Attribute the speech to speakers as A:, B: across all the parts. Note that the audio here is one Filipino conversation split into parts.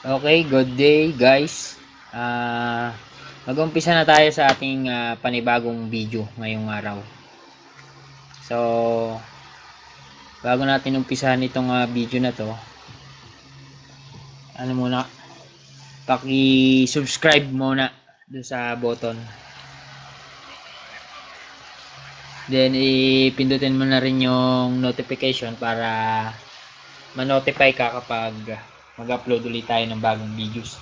A: Okay, good day guys. Mag-umpisa na tayo sa ating panibagong video ngayong araw. So, bago natin umpisahan itong video na to, ano muna, paki-subscribe muna dun sa button. Then, ipindutin mo na rin yung notification para ma-notify ka kapag mag-upload ulit tayo ng bagong videos.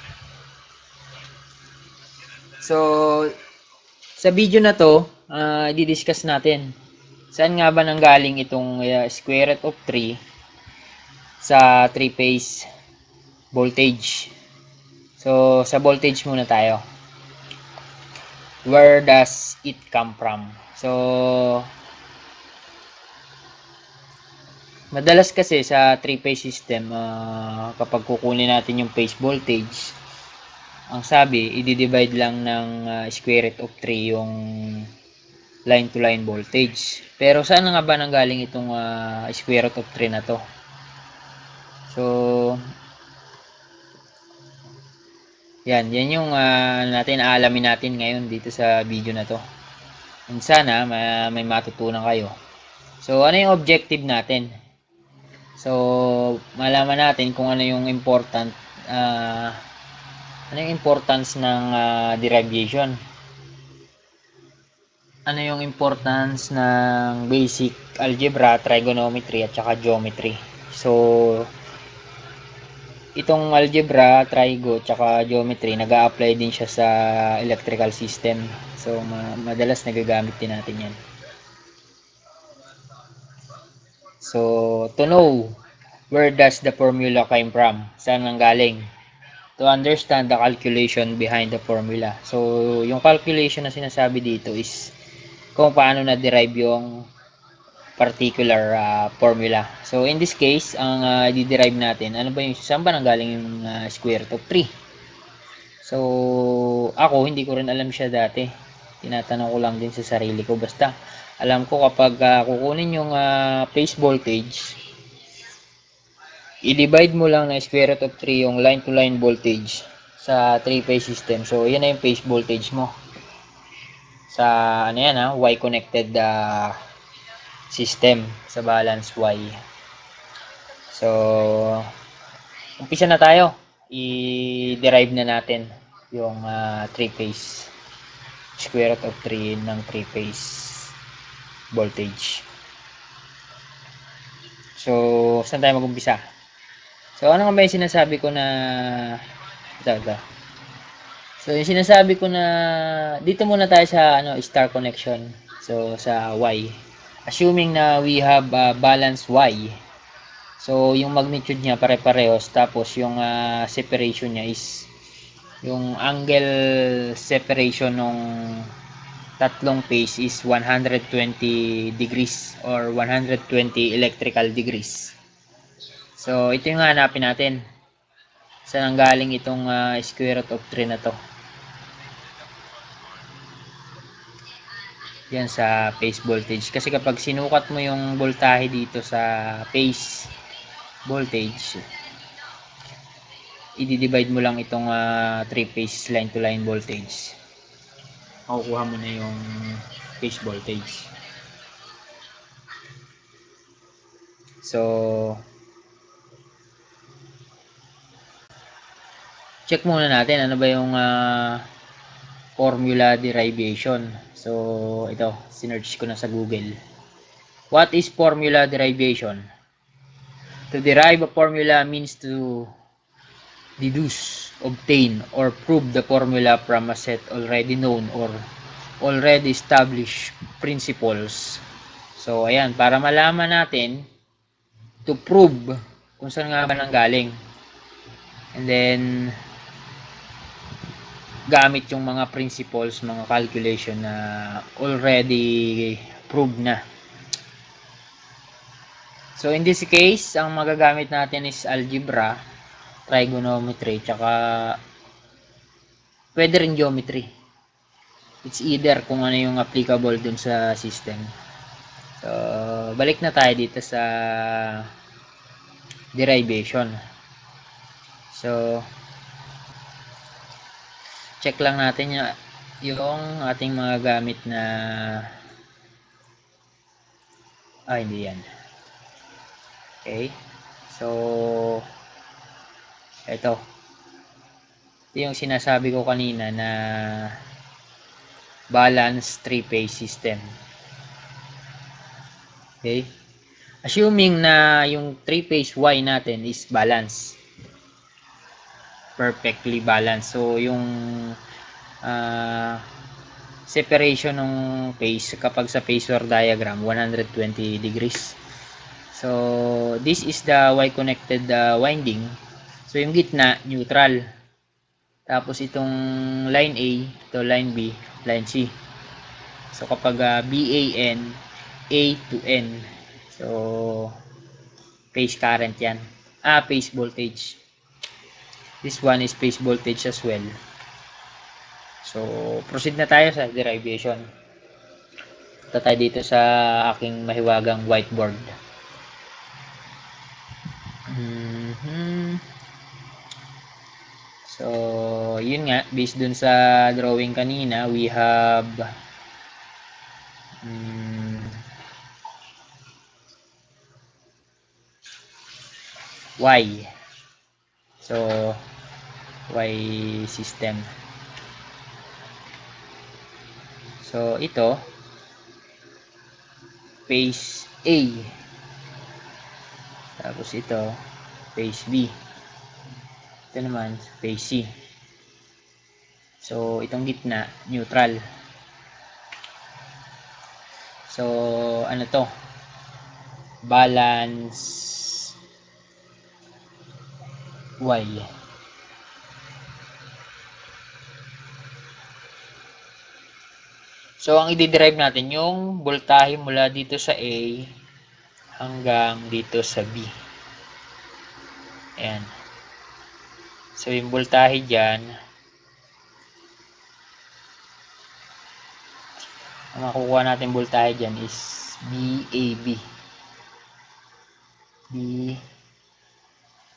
A: So, sa video na to, i-discuss natin saan nga ba nanggaling itong square root of 3 sa 3-phase voltage. So, sa voltage muna tayo. Where does it come from? So, madalas kasi sa 3-phase system, kapag kukunin natin yung phase voltage, ang sabi, i-divide lang ng square root of 3 yung line to line voltage. Pero saan nga ba nanggaling itong square root of 3 na to? So, yan yung aalamin natin ngayon dito sa video na to. And sana may matutunan kayo. So, ano yung objective natin? So, malaman natin kung ano yung ano yung importance ng derivation. Ano yung importance ng basic algebra, trigonometry at saka geometry. So, itong algebra, trigo, tsaka geometry, nag-a-apply din siya sa electrical system. So, madalas nagagamit din natin yan. So, to know where does the formula came from? Saan nanggaling? To understand the calculation behind the formula. So, yung calculation na sinasabi dito is kung paano na-derive yung particular formula. So, in this case, ang i-derive natin, ano ba yung, saan ba nanggaling yung square root of 3? So, ako, hindi ko rin alam siya dati. Tinatanong ko lang din sa sarili ko. Basta, alam ko kapag kukunin yung phase voltage, i-divide mo lang na square root of 3 yung line to line voltage sa 3-phase system. So, yan na yung phase voltage mo. Sa, ano yan Y connected system, sa balance Y. So, umpisa na tayo. I-derive na natin yung 3-phase square root of 3 ng 3-phase voltage. So, saan tayo mag-umpisa? So, ano nga ba yung sinasabi ko na ito. So, yung sinasabi ko na dito muna tayo sa star connection. So, sa Y. Assuming na we have balance Y. So, yung magnitude niya pare-parehos. Tapos, yung separation niya is yung angle separation ng tatlong phase is 120 degrees or 120 electrical degrees. So, ito yung hanapin natin. Saan galing itong square root of 3 na to? Yan sa phase voltage. Kasi kapag sinukat mo yung voltahe dito sa phase voltage, i-divide mo lang itong 3-phase line to line voltage. Makukuha mo na yung phase voltage. So, check muna natin ano ba yung formula derivation. So, ito, sinearch ko na sa Google. What is formula derivation? To derive a formula means to deduce, obtain, or prove the formula from a set already known or already established principles. So, ayan, para malaman natin to prove kung saan nga ba nanggaling. And then, gamit yung mga principles, mga calculation na already proved na. So, in this case, ang magagamit natin is algebra, trigonometry, tsaka pwede rin geometry. It's either kung ano yung applicable dun sa system. So, balik na tayo dito sa derivation. So, check lang natin yung ating mga gamit na hindi yan. Okay, so ito yung sinasabi ko kanina na balance 3-phase system. Okay, assuming na yung 3-phase Y natin is balance, perfectly balanced. So yung separation ng phase kapag sa phasor diagram 120 degrees. So this is the Y connected winding. So yung gitna neutral. Tapos itong line A, ito line B, line C. So kapag BAN, A to N. So phase current yan. Phase voltage. This one is phase voltage as well. So proceed na tayo sa derivation. Punta tayo dito sa aking mahiwagang whiteboard. So yun nga, based dun sa drawing kanina, we have Y. So Y system. So ito phase A. Tapos ito phase B. Ito naman phase C. So itong gitna neutral. So ano to? Balance Y. So ang i-derive natin yung voltahe mula dito sa A hanggang dito sa B. Ayan. So yung voltahe dyan, ang makukuha natin voltahe dyan is BAB.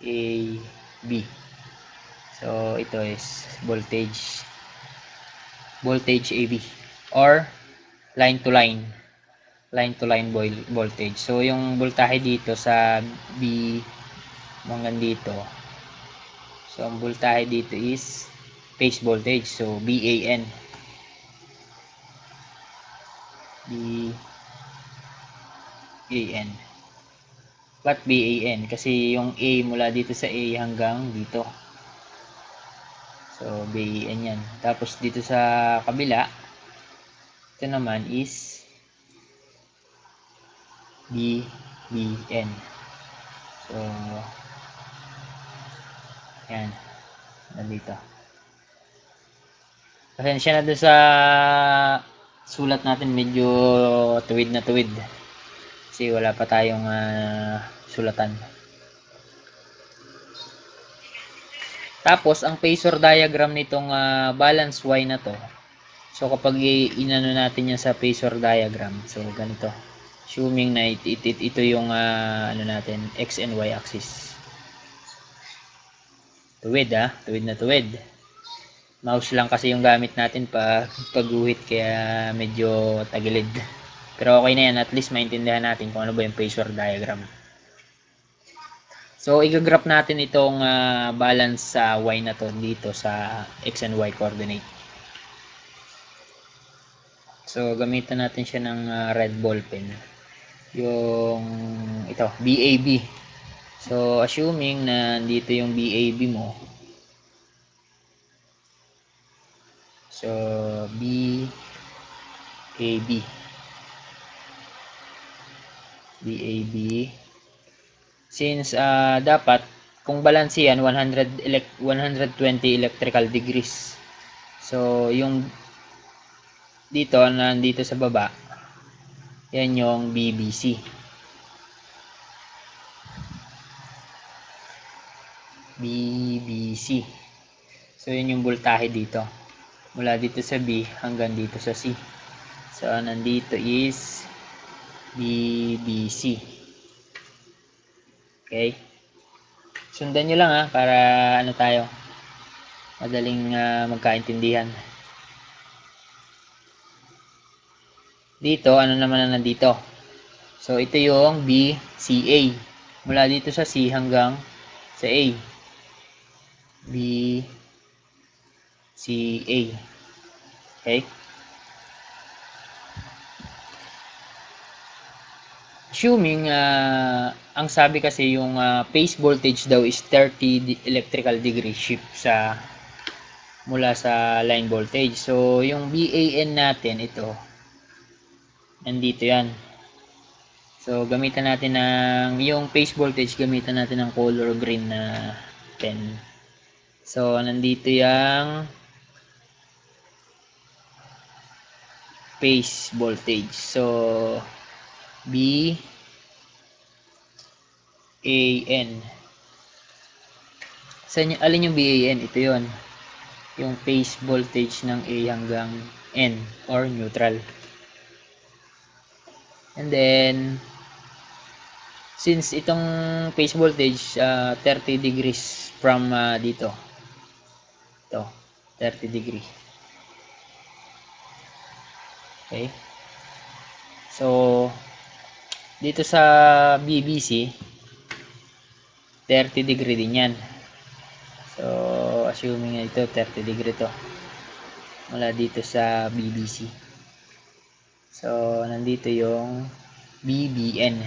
A: BAB. So ito is voltage AB or line to line voltage. So yung voltahe dito sa B hanggang dito, so ang voltahe dito is phase voltage, so BAN. Ba't BAN? Kasi yung A mula dito sa A hanggang dito, so BAN yan. Tapos dito sa kabila, ito naman is BBN. So yan, nandito. Pasensya na doon sa sulat natin, medyo tuwid na tuwid kasi wala pa tayong sulatan. Tapos ang phasor diagram nitong balance Y na to, so kapag inano natin yan sa phasor diagram, so ganito, assuming na ito yung ano natin, X and Y axis. Tuwid tuwid na tuwid. Mouse lang kasi yung gamit natin pagguhit, kaya medyo tagilid. Pero okay na yan, at least maintindihan natin kung ano ba yung phasor diagram. So i-graph natin itong balance sa Y na to dito sa X and Y coordinate. So gamitan natin siya ng red ball pen. Yung ito, BAB. So assuming na dito yung BAB mo. So BAB. Since dapat kung balance yan 120 electrical degrees. So yung dito nandito sa baba, yan yung BBC. So yun yung voltahe dito. Mula dito sa B hanggang dito sa C. So nandito is BBC. Okay? Sundan nyo lang para ano tayo. madaling magkaintindihan. Dito, ano naman na nandito? So, ito yung BCA. Mula dito sa C hanggang sa A. BCA. Okay? Assuming, ang sabi kasi yung phase voltage daw is 30 electrical degree shift sa mula sa line voltage. So, yung BAN natin, ito, nandito yan. So, gamitan natin ng, yung phase voltage, gamitan natin ng color green na pen. So, nandito yung phase voltage. So, BAN. Alin yung BAN? Ito yon, yung phase voltage ng A hanggang N or neutral. And then, since itong phase voltage 30 degrees from dito. Ito, 30 degree. Okay? So, dito sa BBC, 30 degree din yan. So, assuming ito 30 degree to. Mula dito sa BBC. So, nandito yung BBN.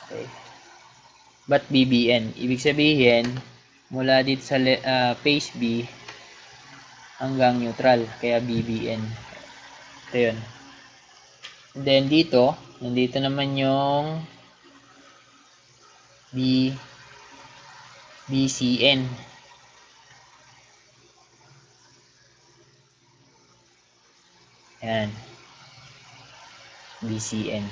A: Okay. But BBN? Ibig sabihin, mula dito sa phase B hanggang neutral. Kaya BBN. Ito yun. And then dito, nandito naman yung BCN. Ayan. BCN.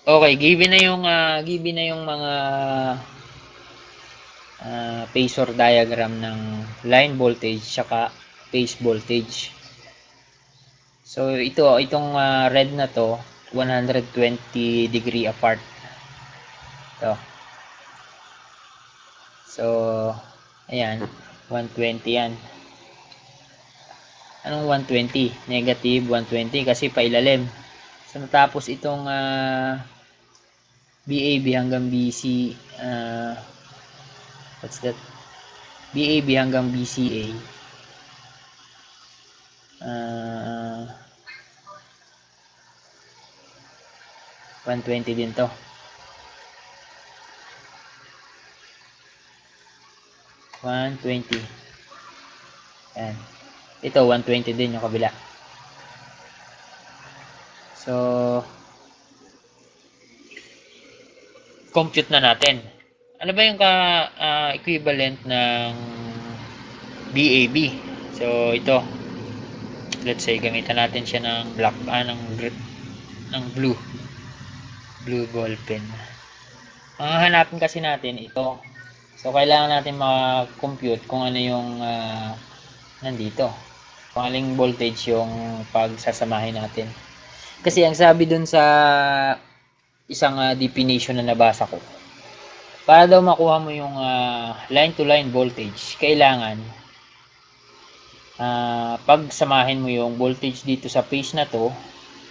A: Okay, given na yung mga phasor diagram ng line voltage saka phase voltage. So itong red na to 120 degree apart. Ito. So ayan, 120 yan. Anong 120? Negative 120 kasi pailalim. So natapos itong BAB hanggang BC what's that? BAB hanggang BCA 120 din to. Ayan. Ito 120 din yung kabila. So compute na natin. Ano ba yung equivalent ng BAB? So ito, let's say gamitan natin siya ng blue ball pen. Hanapin kasi natin ito. So kailangan natin ma-compute kung ano yung nandito. Kung aling voltage yung pagsasamahin natin. Kasi ang sabi dun sa isang definition na nabasa ko, para daw makuha mo yung line to line voltage, kailangan pagsamahin mo yung voltage dito sa phase na to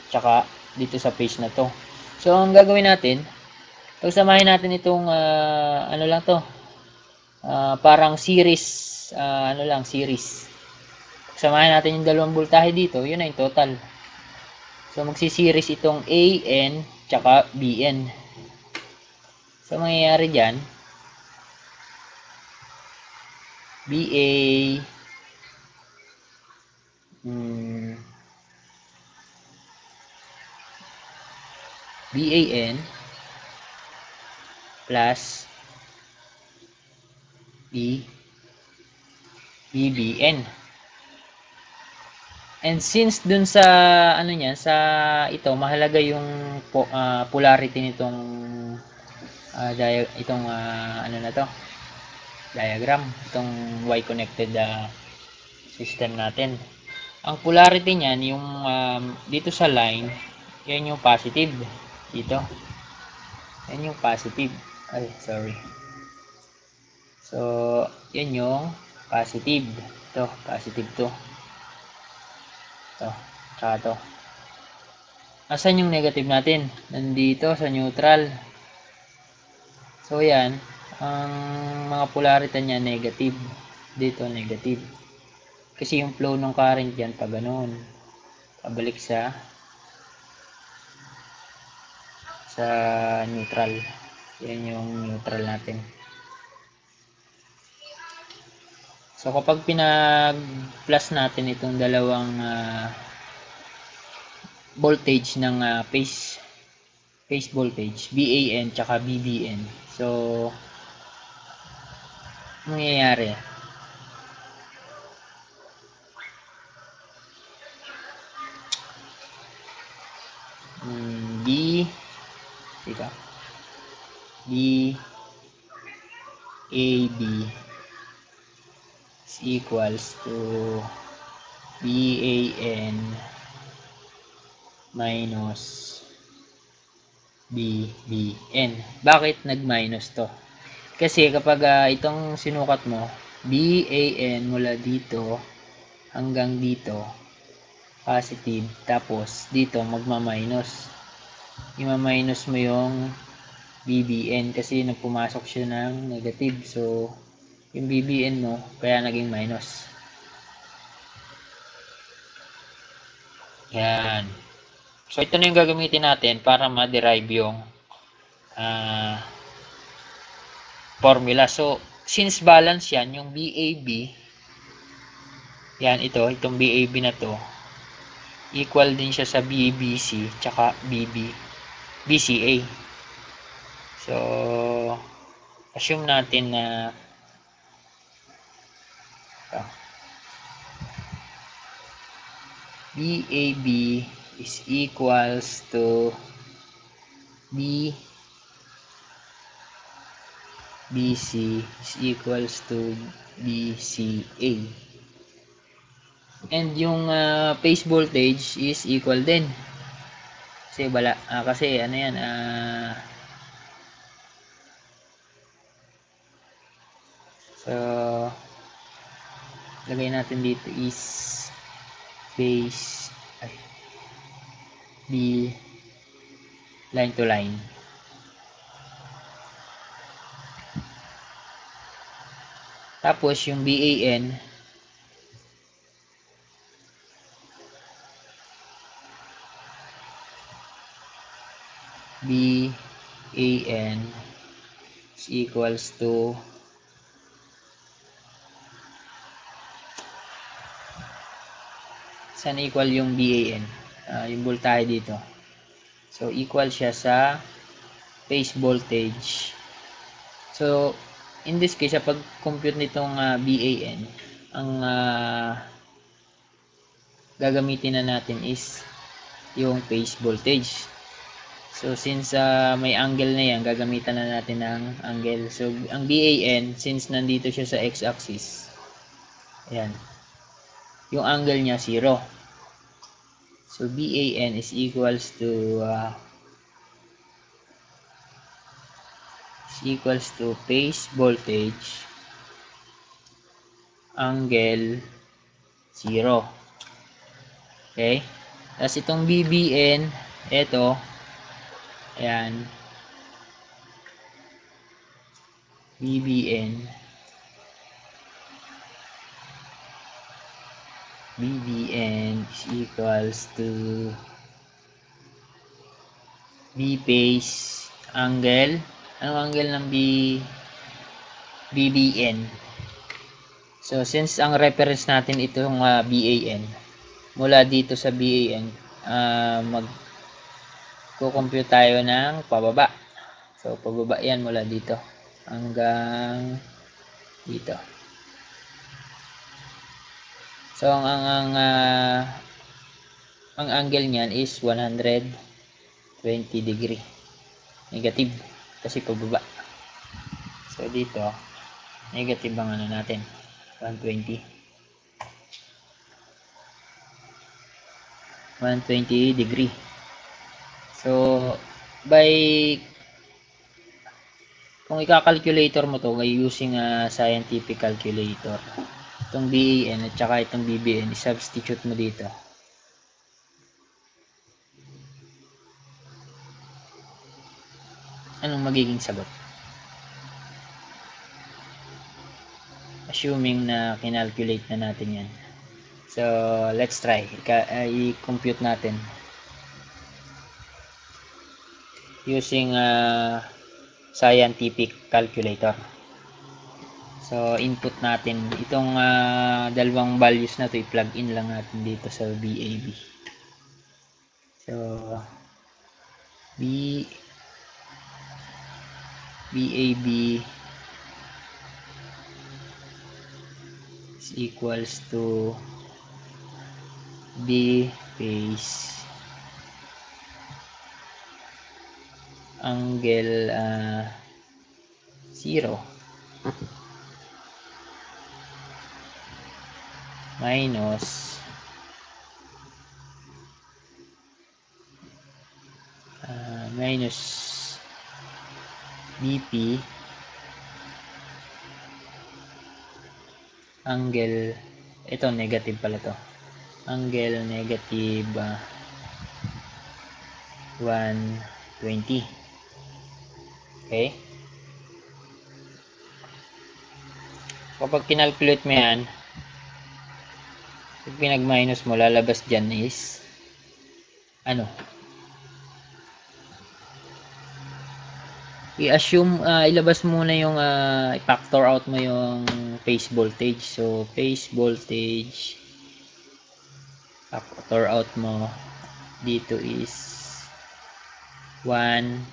A: tsaka dito sa phase na to. So ang gagawin natin, pagsamahin natin itong ano lang to, parang series, series. Pagsamahin natin yung dalawang voltahe dito, yun na yung total. So magsi-series itong AN tsaka BN. So mangyayari dyan, BA BAN plus BBN. And since dun sa ano niya, sa ito mahalaga yung polarity nitong itong ano na to, diagram, itong Y connected system natin. Ang polarity niyan yung dito sa line, yan yung positive dito. Yan yung positive. Ay, sorry. So, yan yung positive. Ito, positive to. Ito, tsaka to. Asan yung negative natin? Nandito sa neutral. So, yan. Ang mga polarity niya negative. Dito, negative. Kasi yung flow ng current dyan, pag ganun. Pabalik sa neutral. Yan yung neutral natin. So, kapag pinag-plus natin itong dalawang voltage ng phase voltage, BAN tsaka BBN. So, mangyayari? B, ika, B, AB is equals to BAN minus BBN. Bakit nag-minus to? Kasi kapag itong sinukat mo, BAN mula dito hanggang dito, positive, tapos dito magma-minus. Ima-minus mo yung BBN kasi nagpumasok siya ng negative. So, yung BBN mo, kaya naging minus. Yan. So, ito na yung gagamitin natin para ma-derive yung formula. So, since balance yan, yung BAB, yan, itong BAB na to, equal din siya sa BBC, tsaka BCA. So, assume natin na BAB is equals to BC is equals to BCA. And yung phase voltage is equal din. Kasi ano yan, so, lagay natin dito is phase, B, line to line. Tapos yung BAN, is equals to saan equal yung BAN? Yung voltahe dito. So, equal siya sa phase voltage. So, in this case, pag compute nitong BAN, ang gagamitin na natin is yung phase voltage. So, since may angle na yan, gagamitan na natin ng angle. So, ang BAN, since nandito siya sa x-axis, ayan, yung angle niya 0. So, BAN is equals to phase voltage angle 0. Okay? Tapos itong BBN, ito, ayan, BBN is equals to B phase angle. Anong angle ng BBN? So, since ang reference natin itong BAN, mula dito sa BAN, mag-compute tayo ng pababa. So, pababa yan mula dito hanggang dito. So, ang angle niyan is 120 degree. Negative kasi pababa. So, dito, negative ang ano natin, 120 degree. So, by kung i-calculator mo to by using a scientific calculator, itong BAN at saka itong BBN, i-substitute mo dito. Anong magiging sagot? Assuming na kinalculate na natin yan. So, let's try. I-compute natin. Using scientific calculator. So, input natin. Itong dalawang values na to i-plug in lang natin dito sa BAB. So, BAB is equals to B phase angle 0 minus BP angle, ito negative pala to, angle negative 120. Okay, kapag kinalculate mo yan, pag pinag-minus mo, lalabas dyan is ano, i-assume, ilabas muna yung i-factor out mo yung phase voltage. So phase voltage, factor out mo dito is 1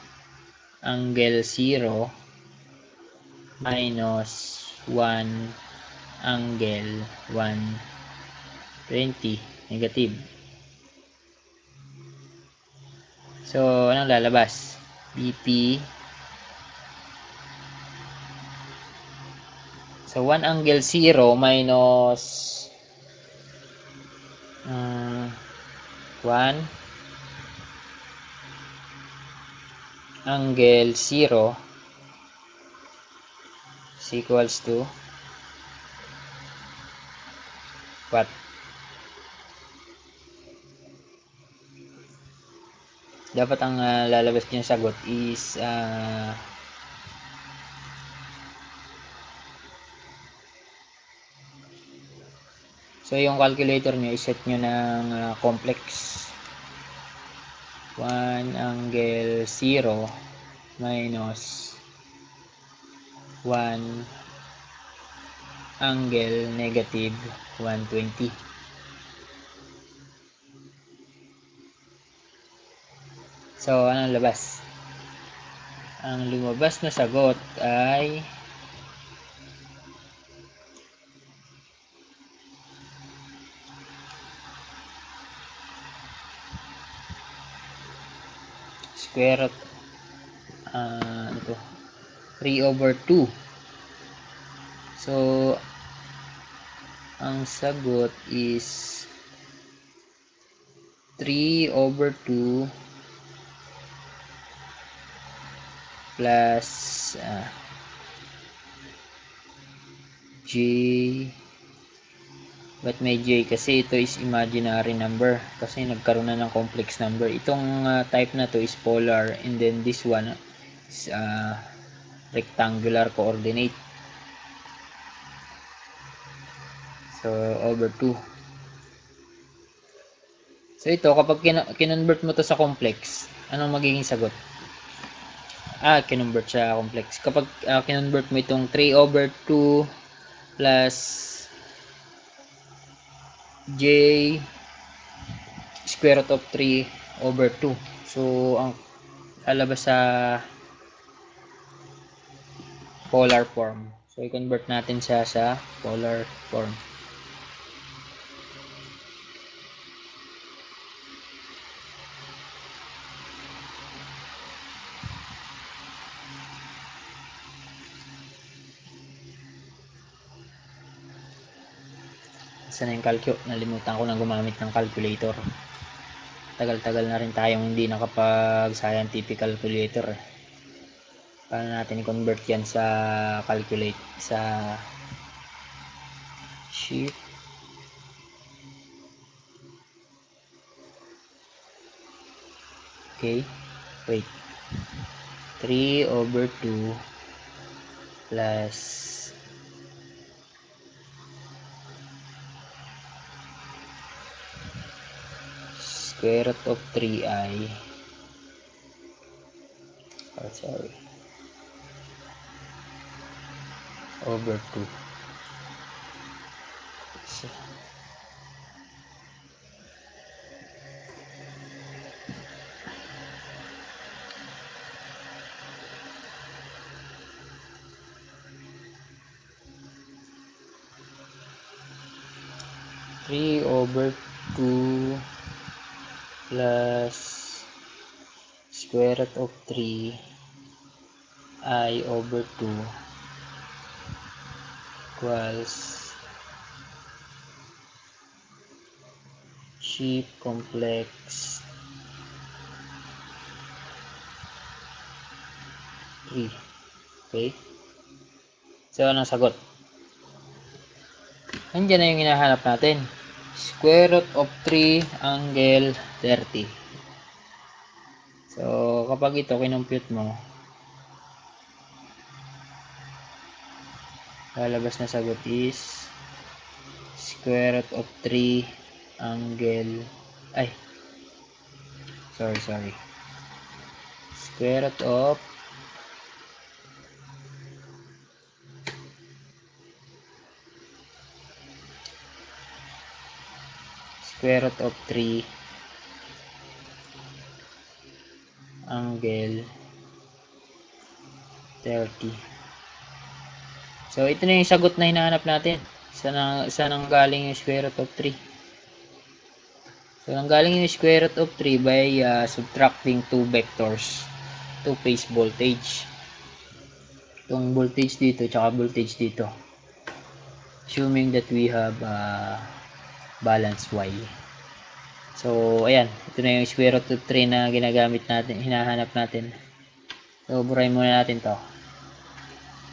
A: angle 0 minus 1 angle 120 negative. So anong lalabas? BP. So 1 angle 0 minus 1 angle 0 is equals to what? Dapat ang lalabas niyan sagot is so yung calculator nyo, iset nyo ng complex. 1 angle 0 minus 1 angle negative 120. So anong labas? Ang lumabas na sagot ay square root 3/2. So ang sagot is 3/2 plus J. But may J kasi ito is imaginary number kasi nagkaroon na ng complex number. Itong type na to is polar, and then this one is rectangular coordinate. So over 2. So ito kapag kinonvert mo to sa complex, anong magiging sagot? Kinonvert sa complex. Kapag kinonvert mo itong 3/2 plus J square root of 3/2. So ang lalabas sa polar form. So i-convert natin siya sa polar form. Saan na yung calcu? Nalimutan ko na gumamit ng calculator. Tagal-tagal na rin tayong hindi nakapag scientific calculator. Paano natin i-convert yan sa calculate sa sheet. Okay, wait. 3/2 plus square root of 3i over 2. So, 3/2 plus square root of 3 I over 2 equals sheaf complex 3. Okay? So, anong sagot? Nandiyan na yung hinahanap natin. Square root of 3 angle 30. So, kapag ito kinompute mo, lalabas na sagot is square root of 3 angle sorry. Square root of square root of 3 angle 30. So, ito na yung sagot na hinahanap natin. Saan ang galing yung square root of 3? So, ang galing yung square root of 3 by subtracting two vectors, two phase voltage. Itong voltage dito, tsaka voltage dito. Assuming that we have balance Y. So, ayan. Ito na yung square root of 3 na ginagamit natin, hinahanap natin. So, burahin muna natin to.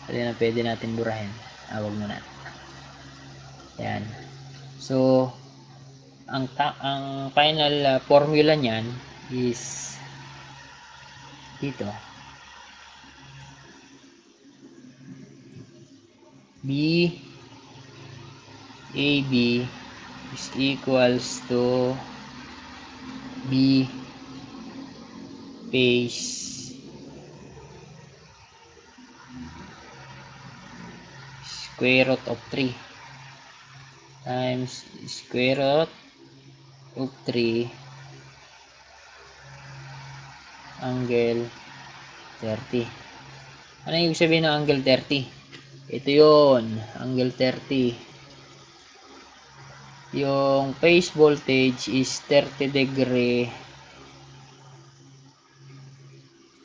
A: Pwede na pwede natin burahin. Wag muna. Ayan. So, ang final formula niyan is dito. B AB is equals to B phase square root of 3 times square root of 3 angle 30. Ano yung sabihin ng angle 30? Ito yun, angle 30. Yung phase voltage is 30 degree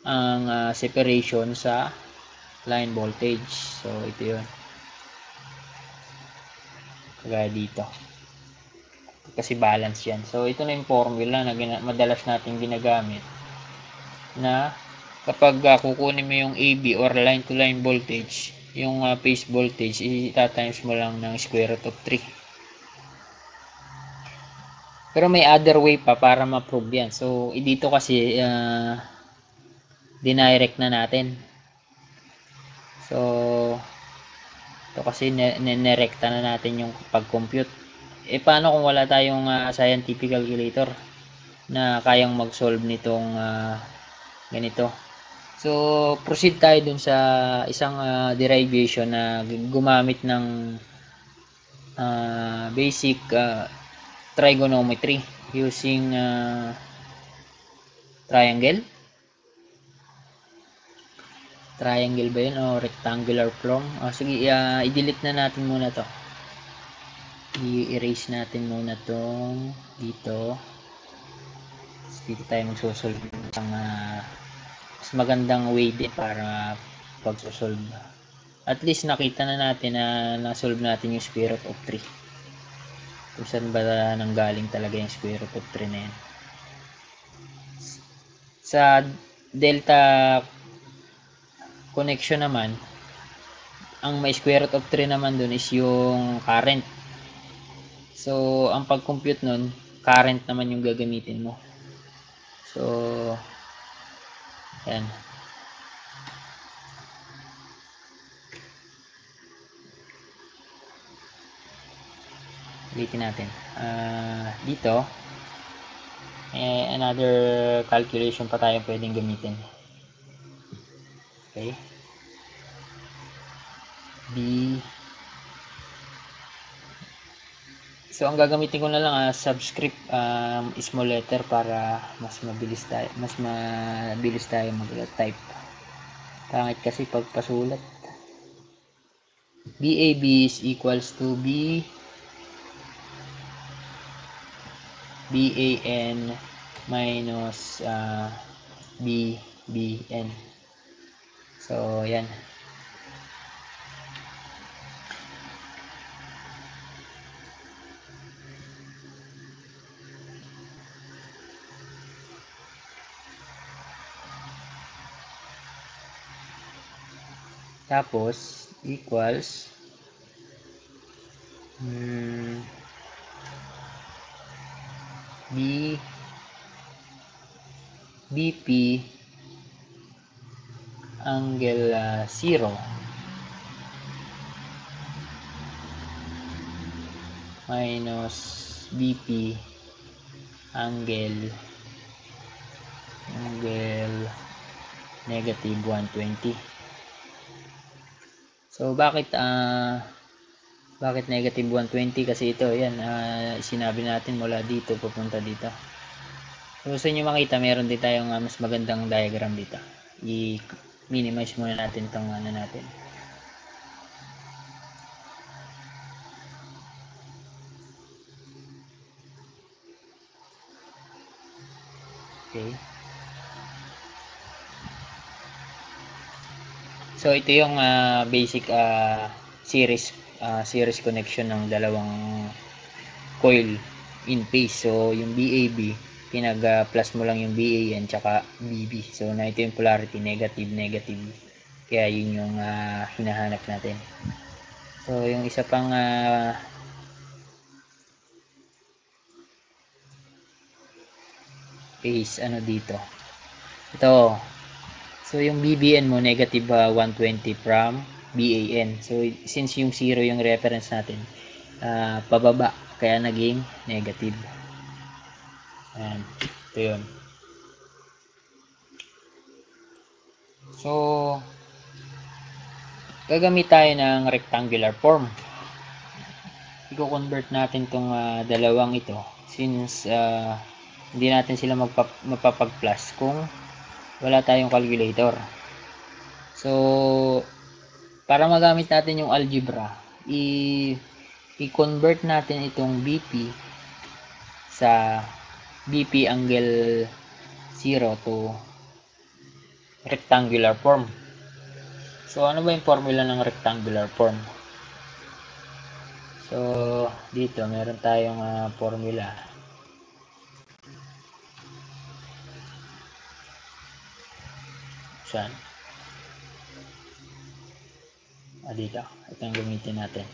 A: ang separation sa line voltage. So, ito yun. Kagaya dito. Kasi balance yan. So, ito na yung formula na madalas natin ginagamit na kapag kukunin mo yung AB or line to line voltage, yung phase voltage, itatimes mo lang ng square root of 3. Pero may other way pa para ma-prove yan. So, dito kasi dinirect na natin. So, ito kasi nirekta na natin yung pag-compute. Paano kung wala tayong scientific calculator na kayang mag-solve nitong ganito? So, proceed tayo dun sa isang derivation na gumamit ng basic trigonometry using triangle ba yun o rectangular form? Sige, i-delete na natin muna to, i-erase natin muna tong dito. Dito tayo magsosolve ng mas magandang way din para pagsosolve. At least nakita na natin na nasolve natin yung square root of 3. Kung saan ba nanggaling talaga yung square root of 3 na yan. Sa delta connection naman, ang may square root of 3 naman dun is yung current. So, ang pag-compute nun, current naman yung gagamitin mo. So, yan. Ulitin natin. Dito, another calculation pa tayo pwedeng gamitin. Okay. So, ang gagamitin ko na lang subscript small letter para mas mabilis tayo mag-type. Pangit kasi pagpasulat. BAB is equals to BAN minus BBN. So, yan. Tapos, equals BP angle 0 minus BP angle negative 120. So, bakit negative 120? Kasi ito, yan, sinabi natin mula dito, papunta dito. So, gusto nyo makita, meron din tayong mas magandang diagram dito. I-minimize muna natin itong natin. Okay. So, ito yung basic series connection ng dalawang coil in phase. So, yung BAB, pinag-plus mo lang yung BAN tsaka BB. So, na ito yung polarity, negative, negative. Kaya yun yung hinahanap natin. So, yung isa pang phase, dito. Ito. So, yung BBN mo, negative 120 from BAN. So, since yung 0 yung reference natin, pababa. Kaya naging negative. Ayan. Ito yun. So, gagamit tayo ng rectangular form. I-convert natin tong dalawang ito since hindi natin sila mapapag-plus kung wala tayong calculator. So, para magamit natin yung algebra, i-convert natin itong BP sa BP angle 0 to rectangular form. So, ano ba yung formula ng rectangular form? So, dito meron tayong formula. Saan? Dito. Ito yung gamitin natin.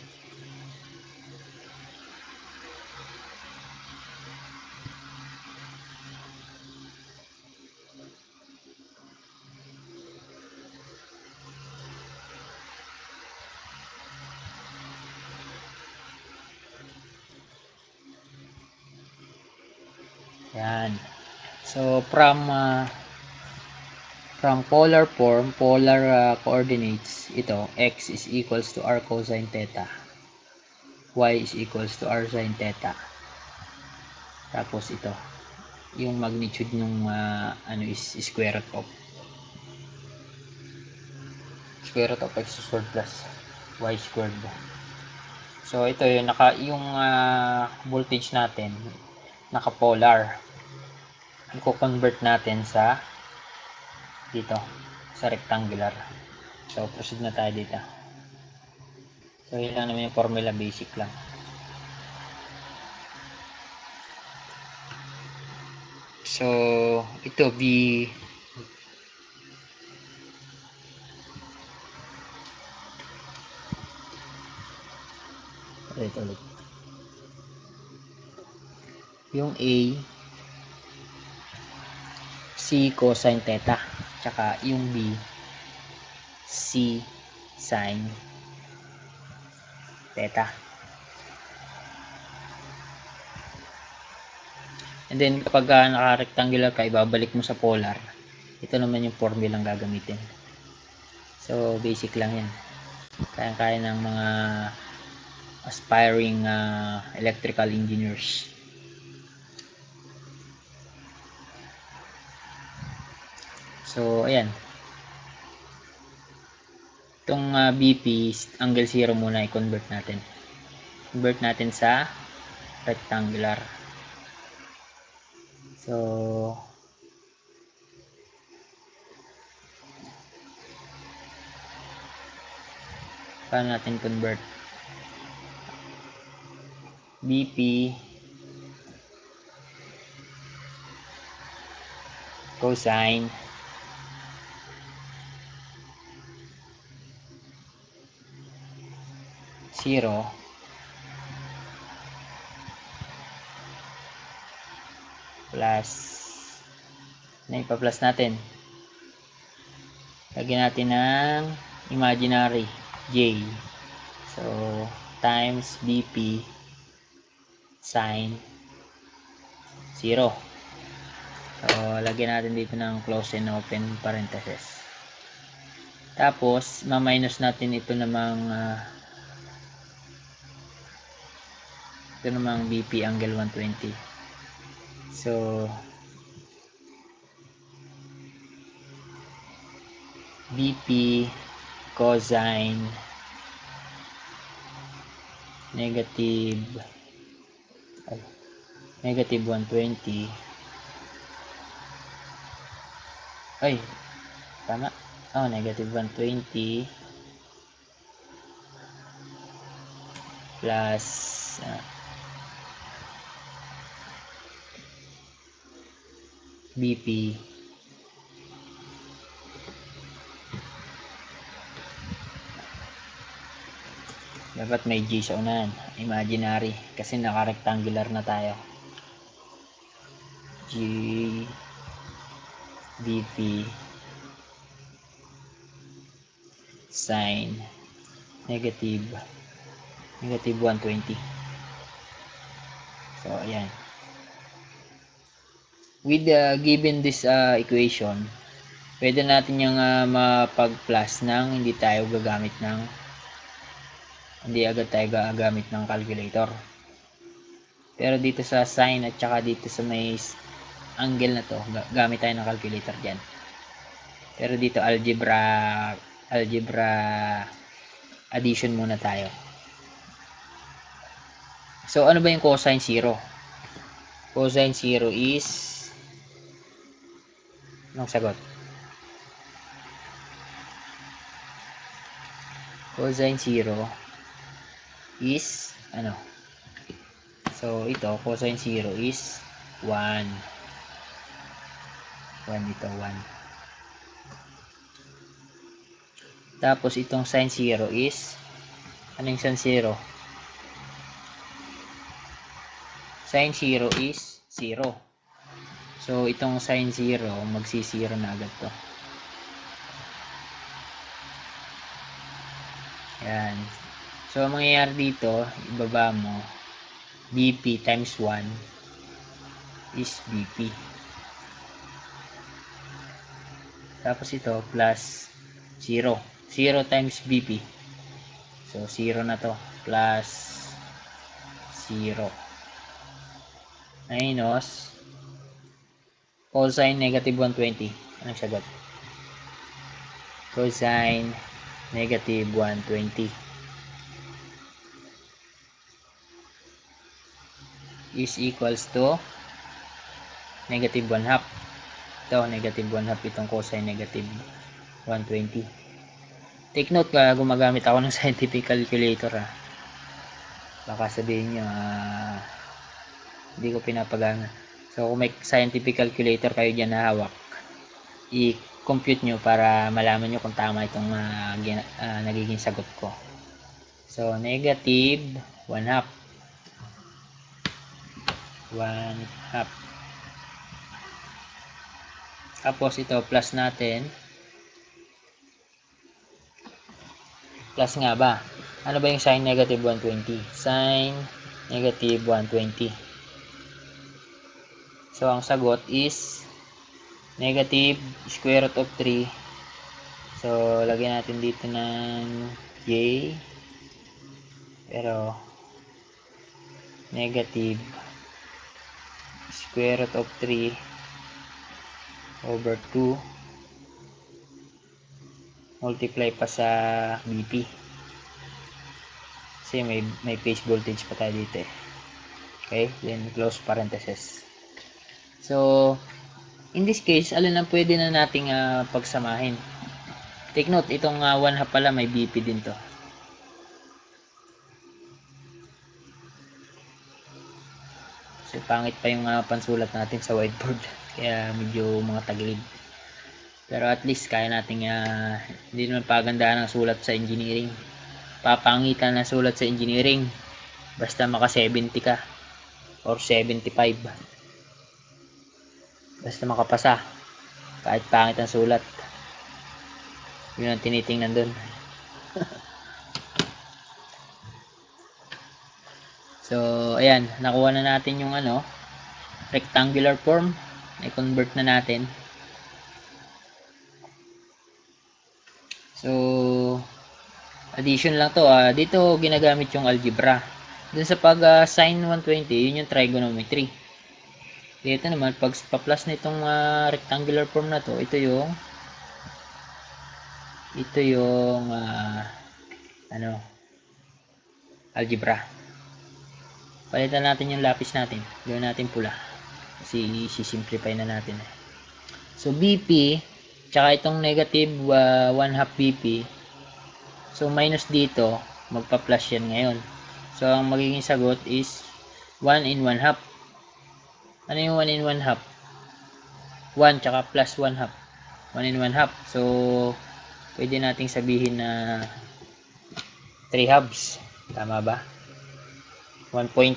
A: Yan. So, from polar form, polar coordinates, ito, x is equals to r cosine theta. Y is equals to r sine theta. Tapos ito, yung magnitude ng is square root of x squared plus y squared. So, ito yung voltage natin, naka-polar. I-convert natin sa dito, sa rectangular. So, proceed na tayo dito. So, yun lang naman yung formula, basic lang. So, ito ulit. Yung A, C cosine theta. Tsaka yung B, C sin theta. And then, kapag naka-rectangular ka, ibabalik mo sa polar. Ito naman yung formulang gagamitin. So, basic lang yan. Kaya-kaya ng mga aspiring electrical engineers. So, ayan. Itong BP, angle 0 muna, i-convert natin. Convert natin sa rectangular. So, paano natin convert? BP cosine zero plus na ipa-plus natin. Lagyan natin ng imaginary J. So, times BP sine 0. So, lagyan natin dito ng close and open parenthesis. Tapos, ma-minus natin ito namang BP angle 120. So, BP cosine negative 120. Ay, tama. Negative 120 plus BP dapat may G sa unahan, imaginary, kasi naka-rectangular na tayo. G BP sine negative 120. So, ayan. With given this equation, pwede natin yung mapag-plus ng hindi agad tayo gagamit ng calculator. Pero dito sa sine at saka dito sa may angle na to, gamit tayo ng calculator dyan. Pero dito algebra addition muna tayo. So, ano ba yung cosine 0? Cosine 0 is anong sagot? Cosine 0 is ano? So, ito, cosine 0 is 1. 1 dito, 1. Tapos, itong sine 0 is ano yung sine 0? Sine 0 is 0. So, itong sine 0, magsi-0 na agad to. Yan. So, ang mangyayari dito, ibaba mo, BP times 1 is BP. Tapos ito, plus 0. 0 times BP. So, 0 na to. Plus 0. Minus cosine negative 120. Anong sagot? Cosine negative 120 is equals to negative 1/2. Ito, negative 1/2 itong cosine negative 120. Take note ka, gumagamit ako ng scientific calculator baka sabihin nyo hindi ko pinapagana. So, kung may scientific calculator kayo dyan na hawak, i-compute nyo para malaman nyo kung tama itong nagiging sagot ko. So, negative 1 half. 1 half. Tapos ito, plus natin. Plus nga ba? Ano ba yung sin negative 120? Sin negative 120. So, ang sagot is negative square root of 3. So, lagyan natin dito ng j. Pero, negative square root of 3 over 2 multiply pa sa BP. Kasi may phase voltage pa tayo dito eh. Okay, then close parenthesis. So, in this case, alin ang pwede na nating pagsamahin? Take note, itong 1 half pala may BP din to. So, pangit pa yung pansulat natin sa whiteboard. Kaya medyo mga tagilid. Pero at least kaya nating hindi naman pagandahan ang sulat sa engineering. Papangitan na sulat sa engineering. Basta maka 70 ka. Or 75. Basta makapasa. Kahit pangit ang sulat. Yun ang tinitingnan dun. So, ayan. Nakuha na natin yung rectangular form. I-convert na natin. So, addition lang to. Dito ginagamit yung algebra. Dun sa pag sin 120, yun yung trigonometry. Dito naman, pag pa-plus na itong rectangular form na to, ito yung algebra. Palitan natin yung lapis natin. Gawin natin pula. Kasi i-simplify na natin. So, BP, tsaka itong negative 1 half BP. So, minus dito, magpa-plus yan ngayon. So, ang magiging sagot is 1 in 1 half. Ano yung 1 in 1 half? 1 tsaka plus 1 half. 1 in 1 half. So, pwede nating sabihin na 3 halves. Tama ba? 1.5.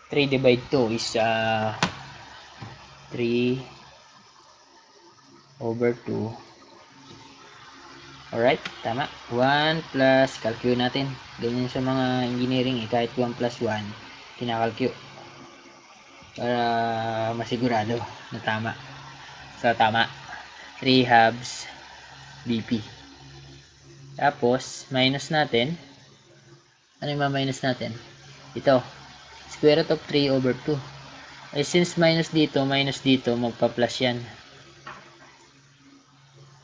A: 3 divide 2 is 3 over 2. Alright, tama. 1 plus, calculate natin. Ganyan sa mga engineering kahit 1 plus 1, kinakalculate. Para masigurado na tama. So, tama. 3 halves BP. Tapos, minus natin. Ano yung minus natin? Ito. Square root of 3 over 2. Eh, since minus dito, magpa-plus yan.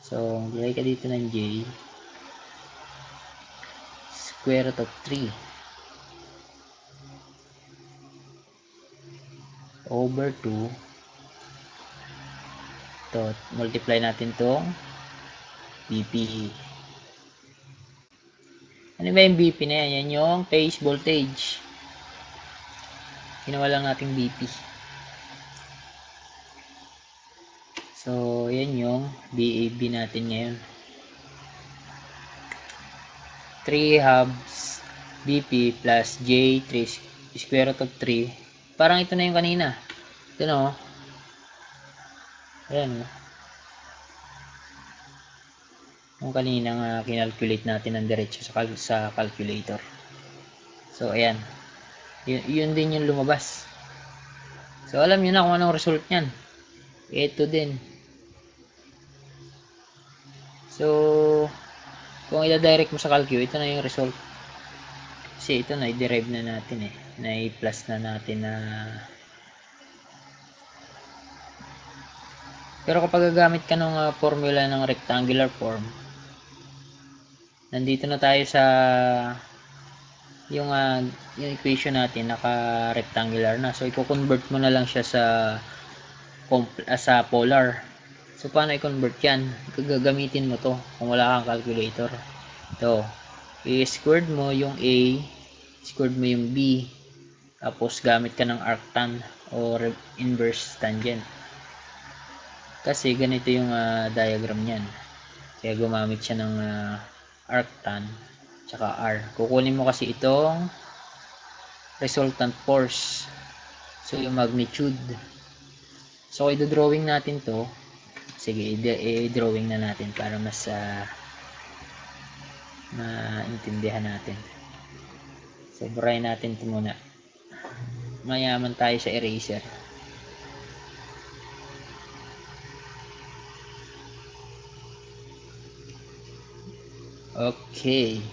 A: So, lagay ka dito ng j. Square root of 3 over 2. Ito, multiply natin tong BP. Ano ba yung BP na yan? Yan yung phase voltage. Ginawa lang natin BP. So, yan yung BAB natin ngayon. 3 halves BP plus J 3 square root of 3. Parang ito na yung kanina. Ito na oh. Ayan oh. Yung kanina kinalculate natin ng diretso sa calculator. So, ayan. Yun din yung lumabas. So, alam nyo na kung anong result nyan. Ito din. So, kung i-direct mo sa calcu, ito na yung result. Kasi ito na i-derive na natin eh. Na-i-plus na natin na. Pero kapag gagamit ka ng formula ng rectangular form, nandito na tayo sa yung equation natin naka-rectangular na. So, i-convert mo na lang siya sa polar. So, paano i-convert yan? Gagamitin mo to kung wala kang calculator. Ito. I-squared mo yung A, squared mo yung B, tapos gamit ka ng arctan or inverse tangent. Kasi ganito yung diagram niyan. Kaya gumamit siya ng arctan. tsaka R. Kukunin mo kasi itong resultant force. So, yung magnitude. So, i-drawing natin to. Sige, i-drawing na natin para mas maintindihan natin. So, burahin natin ito muna. Mayaman tayo sa eraser. Okay.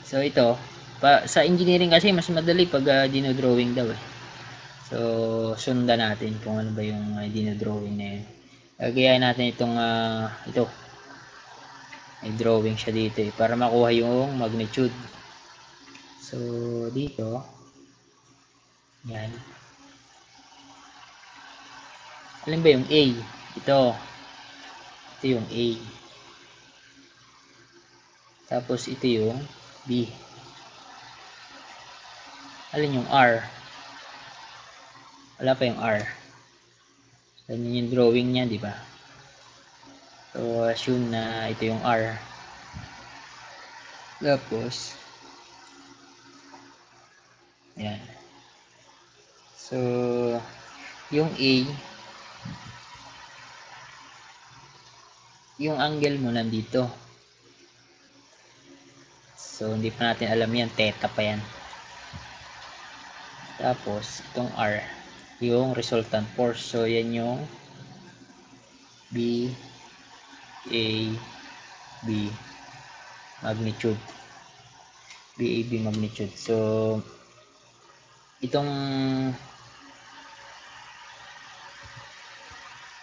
A: So, ito. Sa engineering kasi, mas madali pag dinodrawing daw eh. So, sundan natin kung ano ba yung dinodrawing na yun. Gagayahin natin itong, ito. May drawing siya dito eh, para makuha yung magnitude. So, dito. Yan. Alin ba yung A? Ito. Ito yung A. Tapos, ito yung B. Alin yung R? Wala pa yung R. Ganyan yung drawing niya, di ba? So, assume na ito yung R. Tapos, yan. So, yung A, yung angle mo nandito. So, hindi pa natin alam yan. Theta pa yan. Tapos, itong R, yung resultant force. So, yan yung B, A, B, magnitude. B, A, B, magnitude. So, itong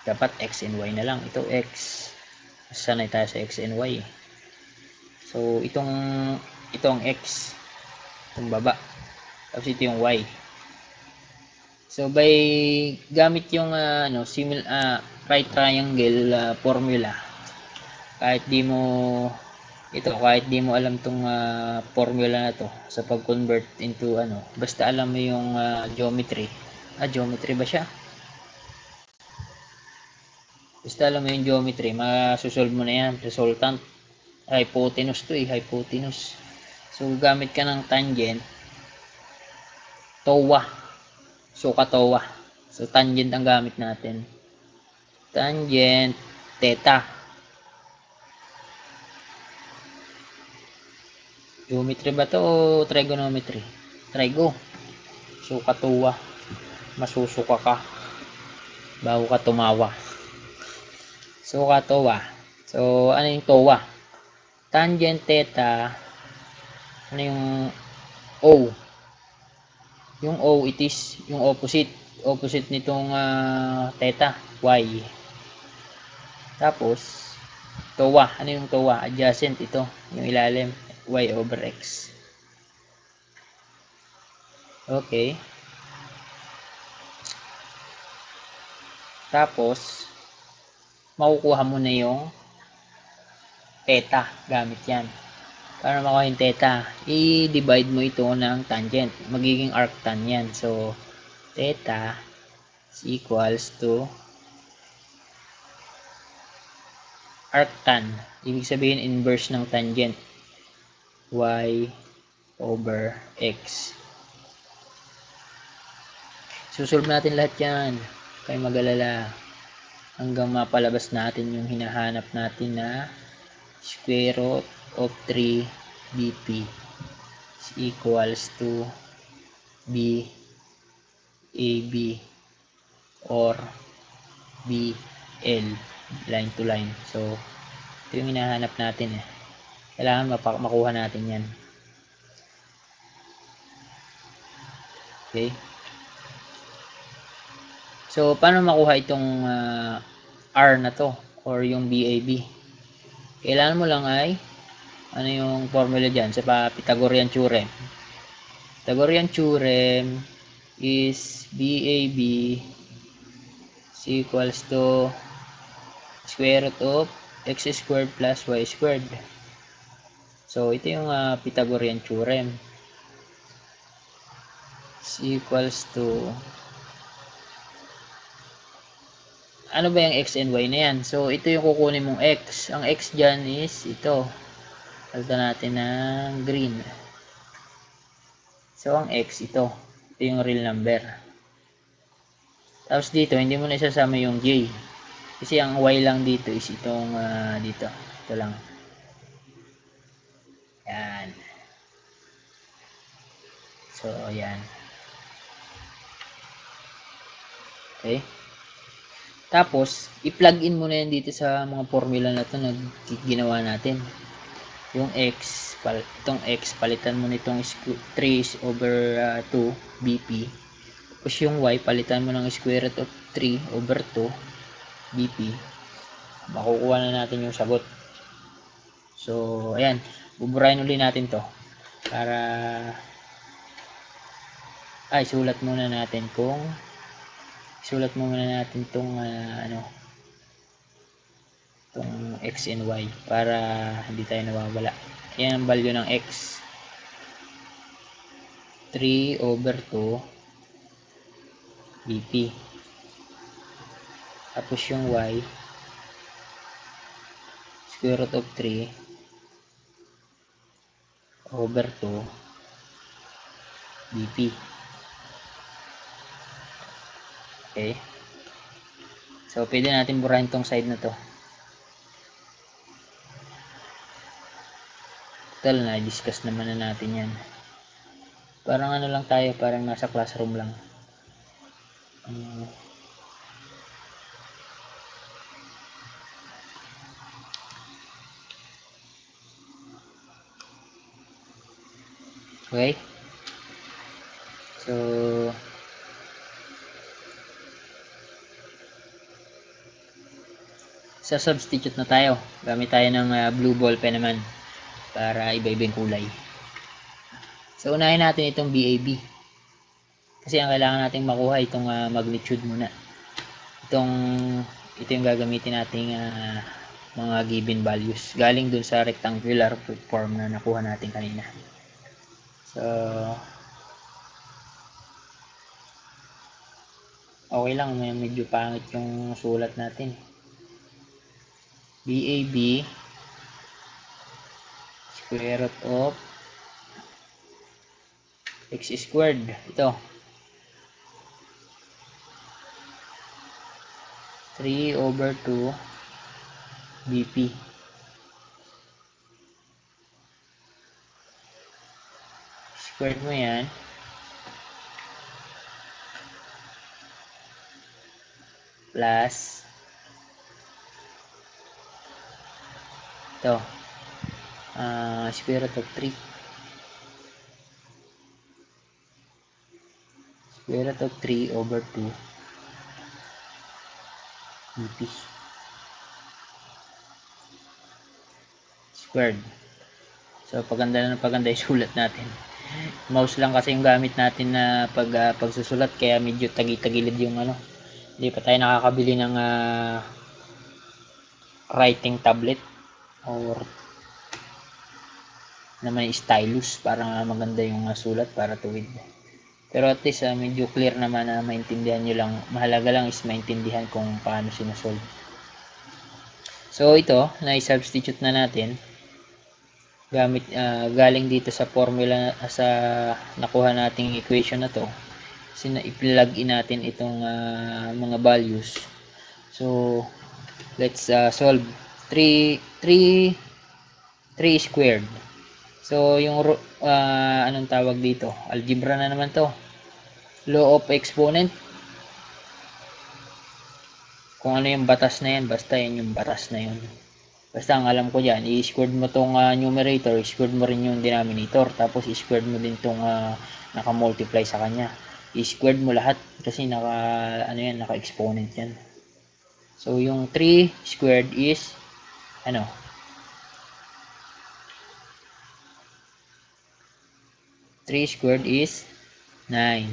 A: dapat X and Y na lang. Ito X. Sanay tayo sa X and Y. So, itong X. Itong baba. Tapos ito yung Y. So, by gamit yung right triangle formula, kahit di mo alam tong formula na to sa pag-convert into basta alam mo yung geometry. Geometry ba siya? Basta alam mo yung geometry, masusolve mo na yan. Resultant. Hypotenuse to eh, hypotenuse. So, gamit ka ng tangent, TOA. TOA. So, tangent ang gamit natin. Tangent, theta. Geometry ba to o trigonometry? Trigo. Suka TOA. Masusuka ka bago ka tumawa. Suka TOA. So, ano yung TOA? Tangent theta. Ano yung O? Yung O, it is yung opposite nitong theta, Y. Tapos TOA, ano yung TOA? Adjacent ito, yung ilalim, Y over X. Okay. Tapos makukuha mo na yung theta gamit yan. Para makuha yung theta, i-divide mo ito ng tangent. Magiging arctan yan. So, theta is equals to arctan. Ibig sabihin, inverse ng tangent. Y over X. Susolve natin lahat yan. Kaya mag-alala. Hanggang mapalabas natin yung hinahanap natin na square root of 3 BP is equals to B AB or BL, line to line. So, ito yung hinahanap natin eh. Kailangan makuha natin yan. Okay. So, paano makuha itong R na to or yung BAB? Kailangan mo lang ay ano yung formula dyan sa Pythagorean theorem. Pythagorean theorem is BAB is equals to square root of x squared plus y squared. So, ito yung Pythagorean theorem. Is equals to ano ba yung x and y na yan? So, ito yung kukunin mong x. Ang x dyan is ito. palitan natin ng green. So, ang X, ito yung real number. Tapos dito, hindi mo na isasama yung J. Kasi ang Y lang dito is itong dito. Ito lang. Yan. So, ayan. Okay. Tapos, i-plug in mo na yan dito sa mga formula na ito na ginawa natin. Yung X, itong X, palitan mo nitong 3/2 BP. Tapos yung Y, palitan mo ng square root of 3/2 BP. Makukuha na natin yung sagot. So, ayan. Buburahin ulit natin to. Para, sulat muna natin itong itong X and Y para hindi tayo nawawala. Yan ang value ng X. 3/2 BP. Tapos yung Y, square root of 3/2 BP. Okay. So, pwede natin burahin tong side na to. Total, na-discuss naman na natin yan. Parang ano lang tayo, parang nasa classroom lang. Okay. So, sa substitute na tayo. Gamit tayo ng blue ball pen naman para iba-ibang kulay. So, unahin natin itong BAB. Kasi ang kailangan nating makuha itong magnitude muna. Ito yung gagamitin nating mga given values. Galing dun sa rectangular form na nakuha natin kanina. So, okay lang. Medyo pangit yung sulat natin. BAB square root of x squared. Ito. 3/2 BP. Squared mo yan. Plus ito. Square root of 3. Square root of 3/2 BP. Squared. So, paganda na paganda yung sulat natin. Mouse lang kasi yung gamit natin na pagsusulat, kaya medyo tagilid yung Hindi pa tayo nakakabili ng writing tablet or na may stylus para maganda yung sulat para tuwid. Pero at least medyo clear naman na maintindihan nyo lang. Mahalaga lang is maintindihan kung paano sinusolve. So, ito, na-substitute na natin. Galing dito sa formula sa nakuha nating equation na to. I-plug in natin itong mga values. So, let's solve 3 squared. So, yung anong tawag dito? Algebra na naman to. Law of exponent. Kung ano yung batas na yan, basta yan yung batas na yun. Basta ang alam ko dyan, i-squared mo tong numerator, i-squared mo rin yung denominator, tapos i-squared mo din tong naka-multiply sa kanya. I-squared mo lahat kasi naka-exponent yan. So, yung 3 squared is 3 squared is 9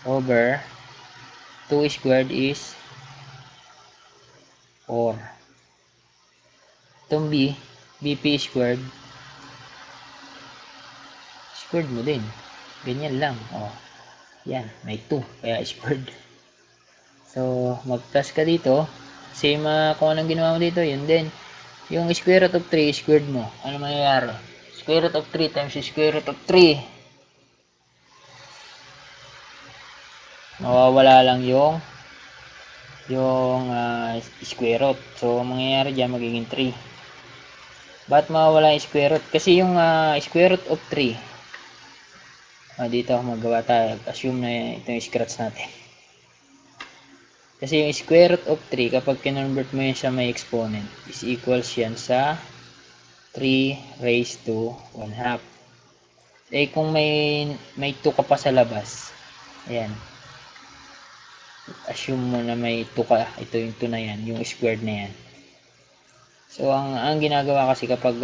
A: over 2 squared is 4. Itong BP squared, squared mo din. Ganyan lang. Yan, may 2. Kaya squared. So, mag-plus ka dito. Same kung anong ginawa mo dito, yun din. Yung square root of 3, squared mo. Ano mangyayari? Square root of 3 times square root of 3. Mawawala lang yung square root. So, ang mangyayari dyan, magiging 3. Ba't mawawala yung square root? Kasi yung square root of 3, dito magawa tayo. Assume na ito yung scratch natin. Kasi yung square root of 3, kapag kinonvert mo yun sa may exponent, is equals yan sa 3 raised to 1/2. Eh, kung may 2 ka pa sa labas, ayan, assume mo na may 2 ka, ito yung 2 na yan, yung squared na yan. So, ang ginagawa kasi kapag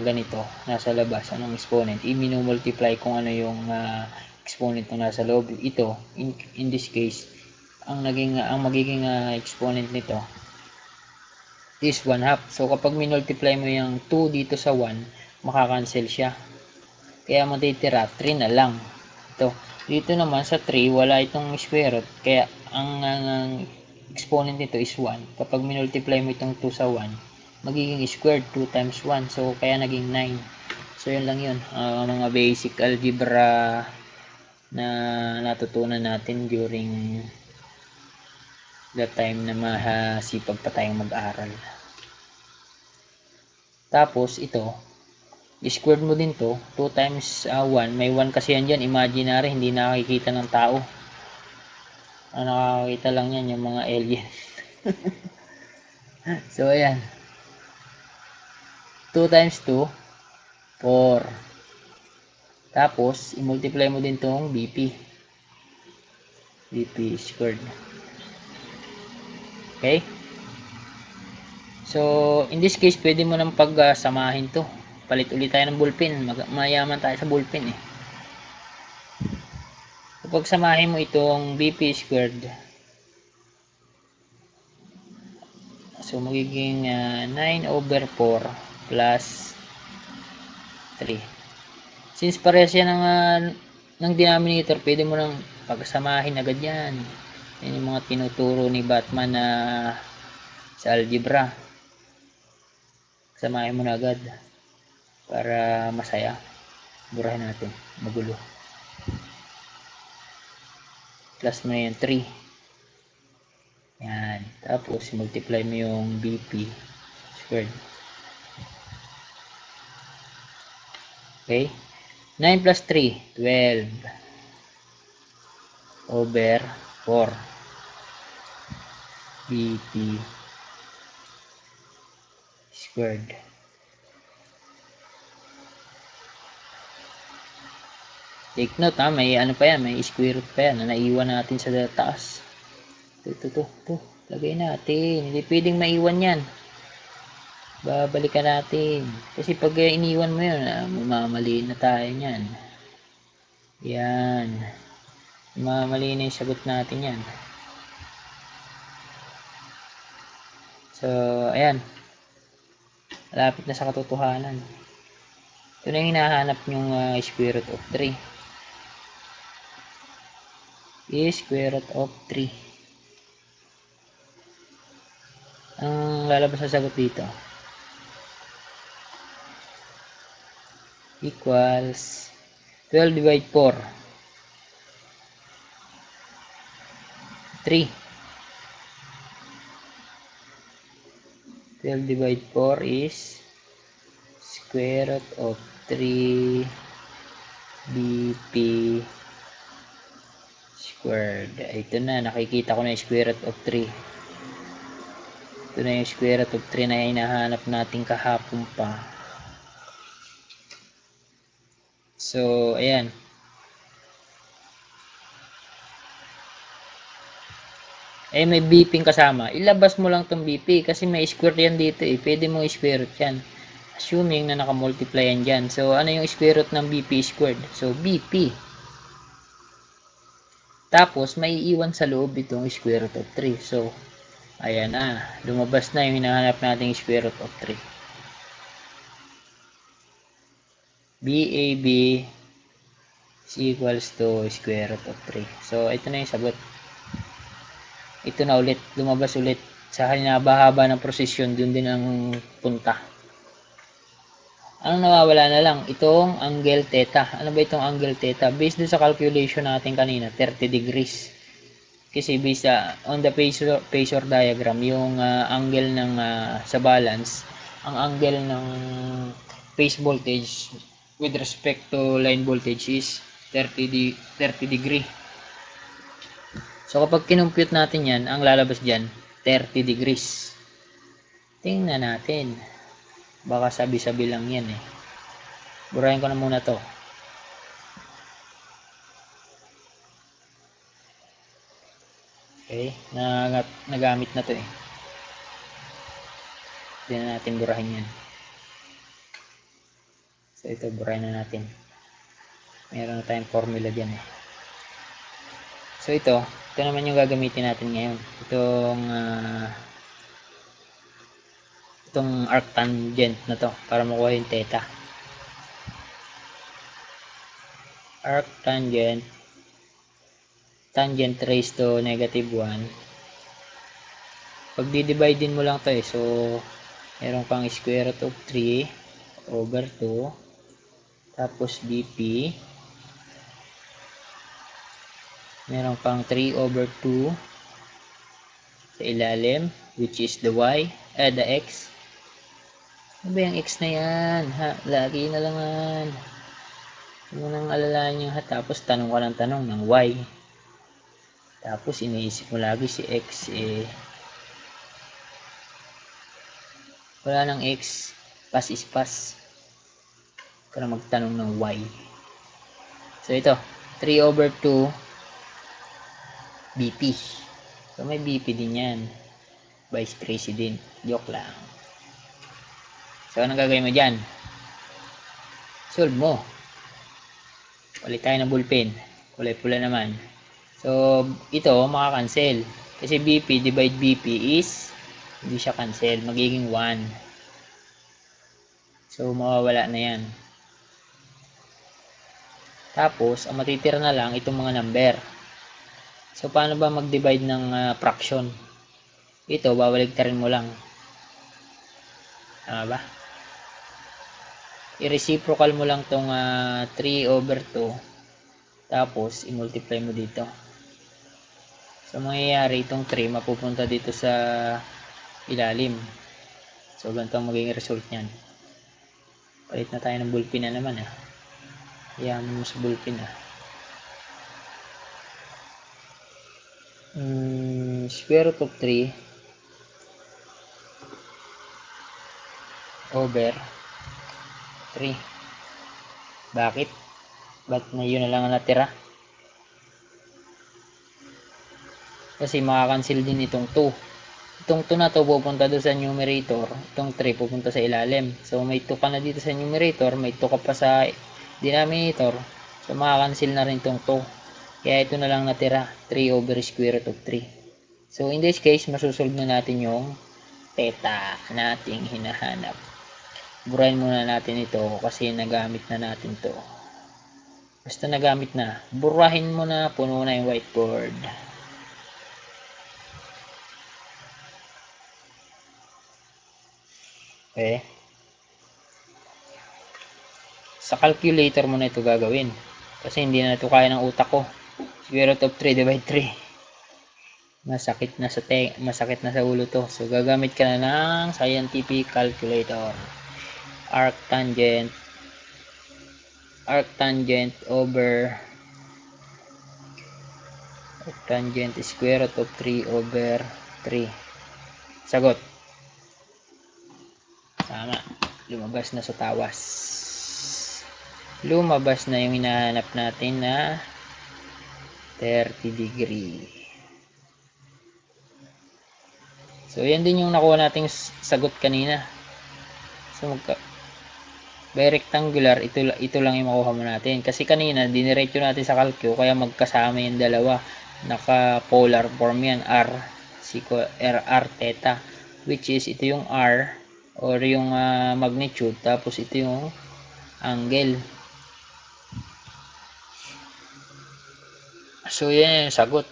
A: ganito, nasa labas, anong exponent, i-multiply kung ano yung exponent na nasa loob. Ito, in this case, ang magiging exponent nito is 1/2. So, kapag minultiply mo yung 2 dito sa 1, makakancel siya. Kaya matitira, 3 na lang. Ito. Dito naman sa 3, wala itong square root. Kaya ang exponent nito is 1. Kapag minultiply mo itong 2 sa 1, magiging squared 2 times 1. So, kaya naging 9. So, yun lang yun. Mga basic algebra na natutunan natin during the time na masipag pa tayong mag-aral. Tapos, ito, squared mo din to, 2 times 1, may 1 kasi yan dyan, imaginary, hindi nakikita ng tao. Ang nakakita lang yan, yung mga alien. So, ayan. 2 times 2, 4. Tapos, i-multiply mo din tong BP. BP squared. Okay? So, in this case, pwede mo nang pagsamahin to. Palit ulit tayo ng ballpen. Mayaman tayo sa ballpen eh. Kapag samahin mo itong BP squared, so magiging 9/4 plus 3. Since parehas yan ng denominator, pwede mo nang pagsamahin agad yan. Yan yung mga tinuturo ni Batman na sa algebra. Samahin mo na agad para masaya. Burahin natin, magulo. Plus mo na yung 3. Yan. Tapos, multiply mo yung BP squared. Okay? 9 plus 3, 12. Over 4. BP squared. Take note may ano pa yan, may square root pa yan na naiwan natin sa taas. Ito. Lagay natin. Hindi pwedeng maiwan yan. Babalikan natin. Kasi pag iniwan mo yun, mamamaliin na tayo yan. Yan. Mamamaliin na yung sagot natin yan. So, ayan. Malapit na sa katotohanan. Ito na yung hinahanap yung square root of 3. Square root of 3. Ang lalabas na sagot dito equals 12 divide 4. 3. 12 divide 4 is square root of 3 BP squared. Ito na, nakikita ko na yung square root of 3. Ito na yung square root of 3 na hinahanap natin kahapon pa. So, ayan. May BP kasama. Ilabas mo lang tong BP kasi may square yan dito eh. Pwede mo i-square root yan. Assuming na nakamultiply yan dyan. So, ano yung square root ng BP squared? So, BP. Tapos, may iiwan sa loob itong square root of 3. So, ayan na. Lumabas na yung hinahanap nating square root of 3. BAB is equals to square root of 3. So, ito na yung sagot. Ito na ulit. Lumabas ulit. Sa hinaba-haba ng prosesyon, dun din ang punta. Ang nawawala na lang, itong angle theta. Ano ba itong angle theta? Based dun sa calculation natin kanina, 30 degrees. Kasi based on the phasor diagram, yung angle ng sa balance, ang angle ng phase voltage with respect to line voltage is 30 degree. So kapag kinumpute natin yan, ang lalabas dyan, 30 degrees. Tingnan natin. Baka sabi-sabi lang yan eh. Burahin ko na muna to. Okay, nagamit na to eh. Hindi na natin burahin yan. So ito, burahin na natin. Meron na tayong formula dyan eh. So ito naman yung gagamitin natin ngayon. Itong arctangent na to para makuha yung theta. Arctangent, tangent raised to negative 1. Pag di-divide din mo lang to eh. So meron kang square root of 3 over 2 tapos BP. Meron kang 3 over 2 sa ilalim, which is the y, the x. Ano ba yung x na yan? Ha, lagi na langan. Huwag mo nang alalahan yung ha. Tapos tanong ka ng tanong ng y. Tapos iniisip mo lagi si x eh. Wala ng x. Pass is pass. Para magtanong ng y. So ito, 3 over 2 BP. So may BP din yan. Vice President. Joke lang. So anong gagawin mo dyan? Solve mo. Ulit tayo ng ballpen. Kulay pula naman. So ito makakancel. Kasi BP divide BP is hindi siya cancel. Magiging 1. So mawawala na yan. Tapos ang matitira na lang itong mga number. So, paano ba mag-divide ng fraction? Ito, babaligtarin mo lang. Tama ba? I-reciprocal mo lang tong 3 over 2. Tapos, i-multiply mo dito. So, mangyayari itong 3 mapupunta dito sa ilalim. So, ganito ang magiging result niyan. Palit na tayo ng ballpen na naman. Iyaman mo sa ballpen . Square root of 3 over 3. Bakit? Ba't na yun na lang ang natira? Kasi makakancel din itong 2. Itong 2 na to pupunta doon sa numerator. Itong 3 pupunta sa ilalim. So may 2 ka na dito sa numerator. May 2 ka pa sa denominator. So makakancel na rin itong 2. Kaya ito na lang natira, 3 over square root of 3. So in this case, masusolve na natin yung theta nating hinahanap. Burahin muna natin ito kasi nagamit na natin to. Basta nagamit na, burahin mo na, puno na yung whiteboard. Okay. Sa calculator mo na ito gagawin. Kasi hindi na ito kaya ng utak ko. Square root of 3 divide 3. Masakit na sa ulo to. So gagamit ka na ng scientific calculator. Arctangent over arctangent square root of 3 over 3. Sagot. Tama. Lumabas na sa tawas. Lumabas na yung hinahanap natin na 30 degree. So, yan din yung nakuha nating sagot kanina. So, by rectangular, ito lang yung makuha mo natin. Kasi kanina, diniretso natin sa calcu, kaya magkasama yung dalawa. Naka-polar form yan, R theta. Which is, ito yung R, or yung magnitude, tapos ito yung angle. So, yan yung sagot.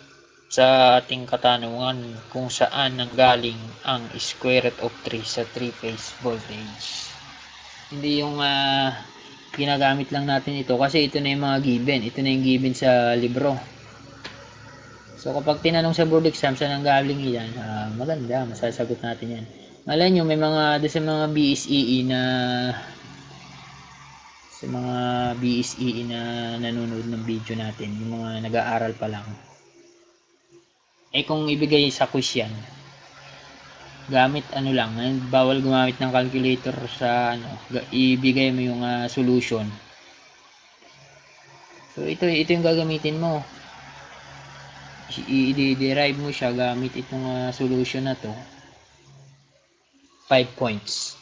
A: sa ating katanungan kung saan nanggaling ang square root of 3 sa 3-phase voltage. Hindi yung ginagamit lang natin ito kasi ito na yung mga given. Ito na yung given sa libro. So kapag tinanong sa board exam saan nanggaling yan, maganda, masasagot natin yan. Malay nyo, may mga doon sa mga BSEE na nanonood ng video natin, yung mga nag-aaral pa lang. Kung ibigay sa quiz yan, gamit lang, bawal gumamit ng calculator sa ibigay mo yung solution. So ito yung gagamitin mo. I-derive mo siya gamit itong solution na to. 5 points.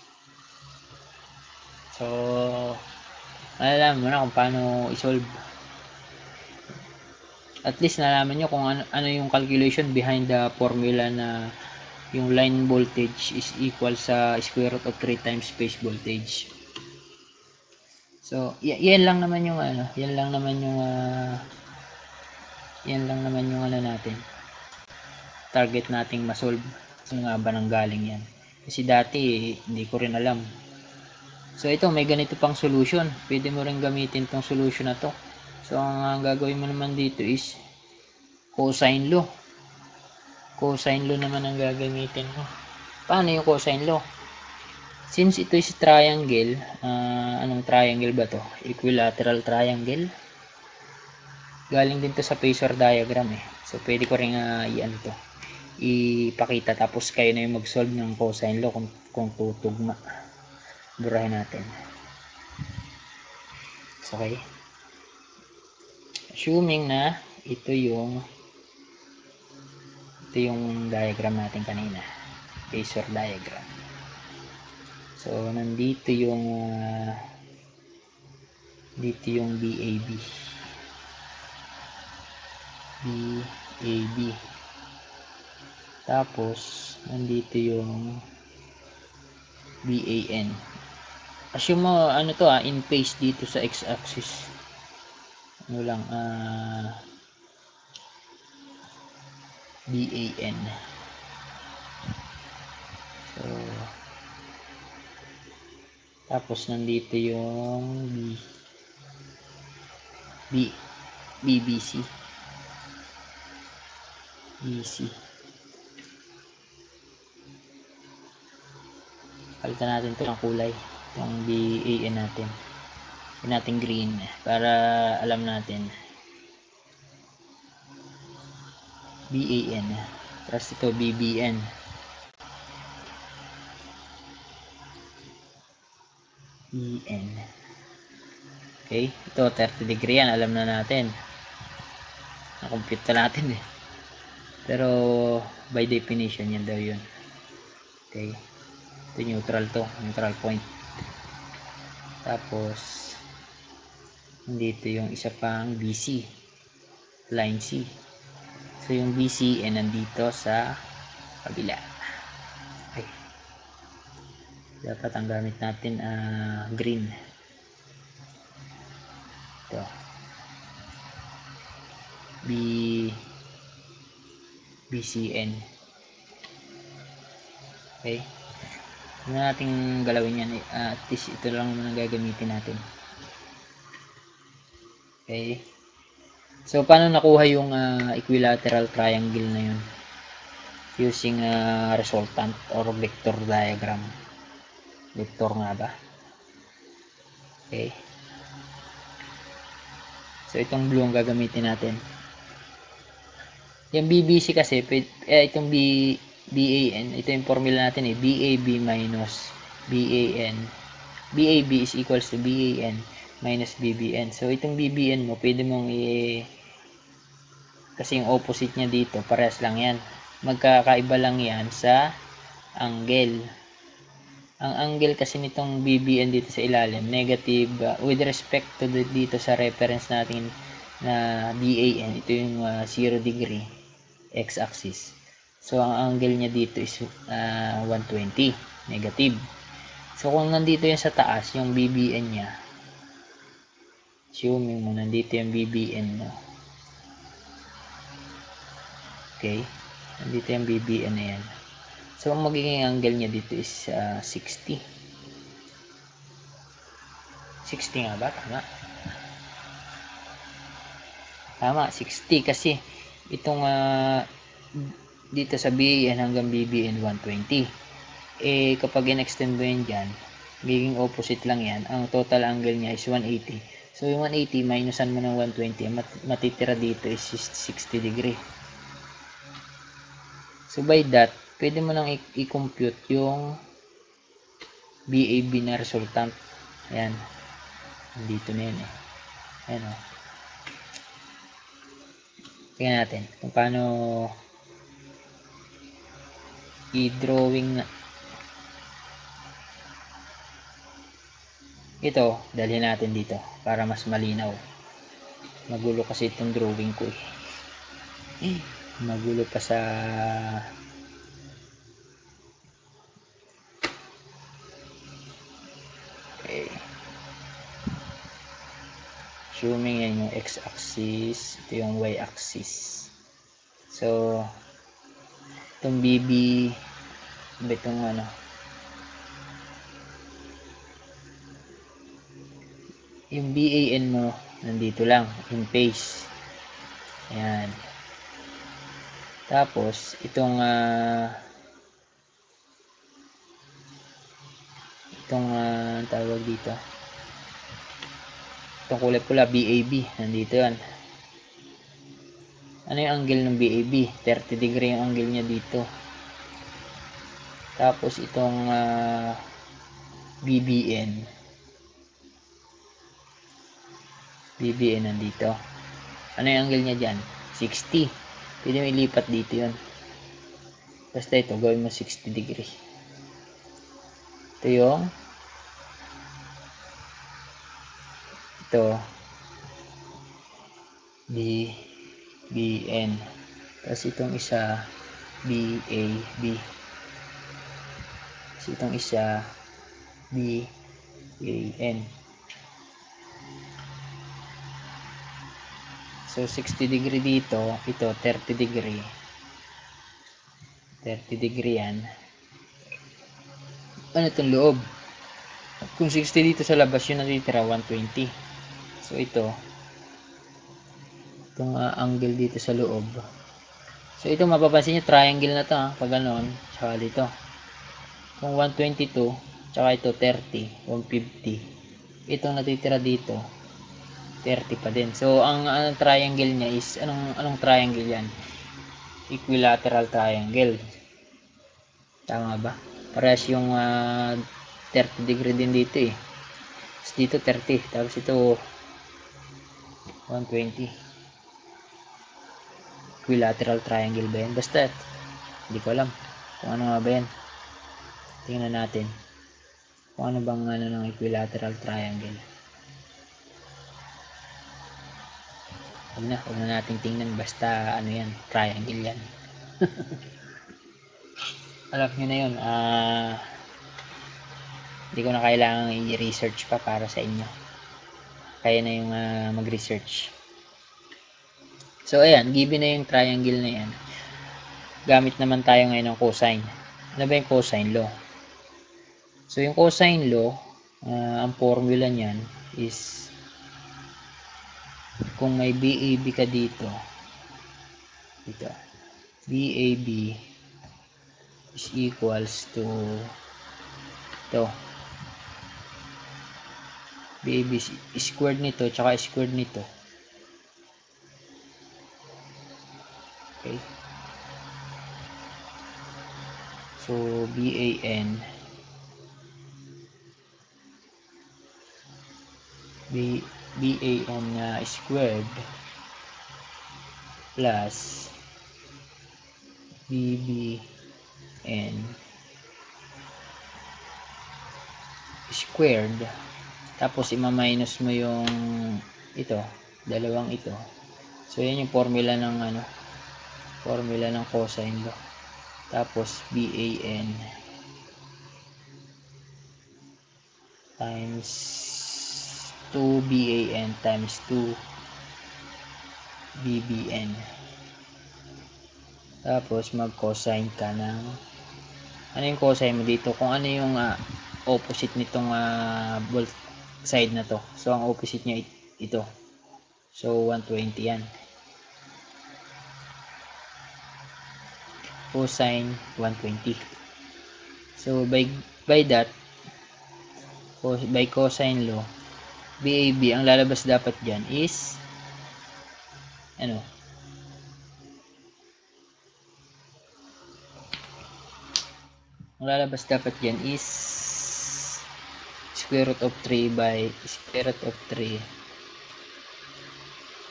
A: So alam mo na kung paano i-solve. At least nalaman nyo kung ano yung calculation behind the formula na yung line voltage is equal sa square root of 3 times phase voltage. So yan lang naman yung yan lang naman yung natin target nating ma-solve. Saan nga ba nang galing yan? Kasi dati hindi ko rin alam. So ito, may ganito pang solution. Pwede mo rin gamitin tong solution na to. So ang gagawin mo naman dito is cosine law. Cosine law naman ang gagamitin mo. Paano yung cosine law? Since ito is triangle, anong triangle ba to? Equilateral triangle. Galing din to sa phasor diagram So pwede ko rin ipakita tapos kayo na yung mag-solve ng cosine law kung tutugma. Burahin natin. Okay. Assuming na ito yung diagram natin kanina. Phasor diagram. So nandito yung dito yung BAB. Tapos nandito yung BAN. Assume mo to in phase dito sa x-axis. BAN. So tapos nandito yung BBC. Palitan natin ito ng kulay, yung BAN natin. Yung natin green para alam natin. BAN. Tapos ito BBN. EN. Okay, ito 30 degree yan, alam na natin. Na-compute na natin Pero by definition yan daw yun. Okay. Ito neutral neutral point. Tapos dito yung isa pang BC, line C. So yung BC nandito sa kabila. Okay. Dapat ang gamit natin green. Ito. BCN. Okay. Ano nating galawin yan? At least ito lang naman ang gagamitin natin. Okay. So, paano nakuha yung equilateral triangle na yun? Using resultant or vector diagram. Vector nga ba? Okay. So, itong blue ang gagamitin natin. Yung BBC kasi, itong BAN, ito yung formula natin BAB minus BAN. BAB is equals to BAN minus BBN. So, itong BBN mo, pwede mong kasi yung opposite niya dito, parehas lang yan. Magkakaiba lang yan sa angle. Ang angle kasi nitong BBN dito sa ilalim, negative with respect to dito sa reference natin na BAN. Ito yung 0 degree x-axis. So, ang angle niya dito is 120, negative. So, kung nandito yan sa taas, yung BBN niya, assuming mo nandito yung BBN mo. Okay? Nandito yung BBN na yan. So, ang magiging angle niya dito is 60. 60 nga ba? Tama. Tama, 60 kasi itong dito sa BAN hanggang BBN 120. Eh, kapag in-extend mo yan dyan, magiging opposite lang yan. Ang total angle niya is 180. So, yung 180, minusan mo ng 120, matitira dito is 60 degree. So, by that, pwede mo nang i-compute yung BAB na resultant. Ayan. Dito na yun eh. Ayan o. Tingnan natin kung paano i-drawing na. Ito, dalhin natin dito para mas malinaw. Magulo kasi itong drawing ko eh. Magulo pa sa okay. Assuming yan yung x-axis, ito yung y-axis. So, itong BB, itong ano, yung BAN mo, nandito lang, in phase. Ayan. Tapos, itong tawag dito, itong kulay pula, BAB, nandito yan. Ano yung angle ng BAB? 30 degree yung angle niya dito. Tapos, itong BBN nandito. Ano yung angle niya dyan? 60. Pwede mo ilipat dito yun. Basta ito, gawin mo 60 degree. Ito yung BBN. Tapos itong isa BAB. Tapos itong isa BAN. So 60 degree dito, ito 30 degree. 30 degree yan. Ano itong loob? Kung 60 dito sa labas, yun natitira 120. So ito, itong angle dito sa loob. So ito mapapansin nyo, triangle na to pag ganon, tsaka dito. Kung 122, tsaka ito 30, 150. Itong natitira dito, 30 pa din. So ang triangle niya is, anong triangle yan? Equilateral triangle. Tama ba? Parehas yung 30 degree din dito eh. Tapos dito 30, tapos ito 120. Equilateral triangle ba yan? Basta hindi ko alam kung ano nga ba yan. Tingnan natin kung ano bang ng equilateral triangle. Huwag na natin tingnan, basta ano yan, triangle yan. Alam nyo na yun. Hindi ko na kailangan i-research pa para sa inyo. Kaya na yung mag-research. So ayan, given na yung triangle na yan, gamit naman tayo ngayon ng cosine. Ano ba yung cosine law? So yung cosine law, ang formula niyan is kung may BAB ka dito, BAB is equals to ito, BAB is squared nito tsaka squared nito. Okay, so BAN squared plus BBN squared, tapos ima-minus mo yung ito, dalawang ito. So yan yung formula ng formula ng cosine law. Tapos BAN times 2 BAN times 2 BBN. Tapos mag-cosine ka ng ano yung cosine mo dito, kung ano yung opposite nitong both side na to. So ang opposite niya ito. So 120 yan. Cosine 120. So by that, by cosine law, BAB ang lalabas dapat diyan is ano? Ang lalabas dapat diyan is square root of 3 by square root of 3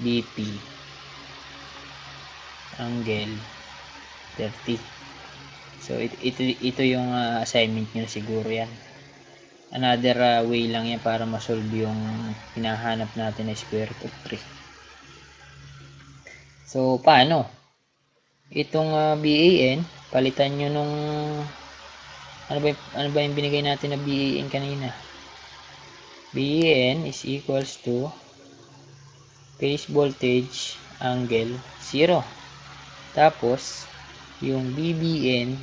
A: BP angle 30. So ito yung assignment nyo siguro yan. Another way lang yan para ma-solve yung hinahanap natin na square root of 3. So paano? Itong BAN, palitan nyo nung ano ba yung binigay natin na BAN kanina? BAN is equals to phase voltage angle 0. Tapos yung BBN,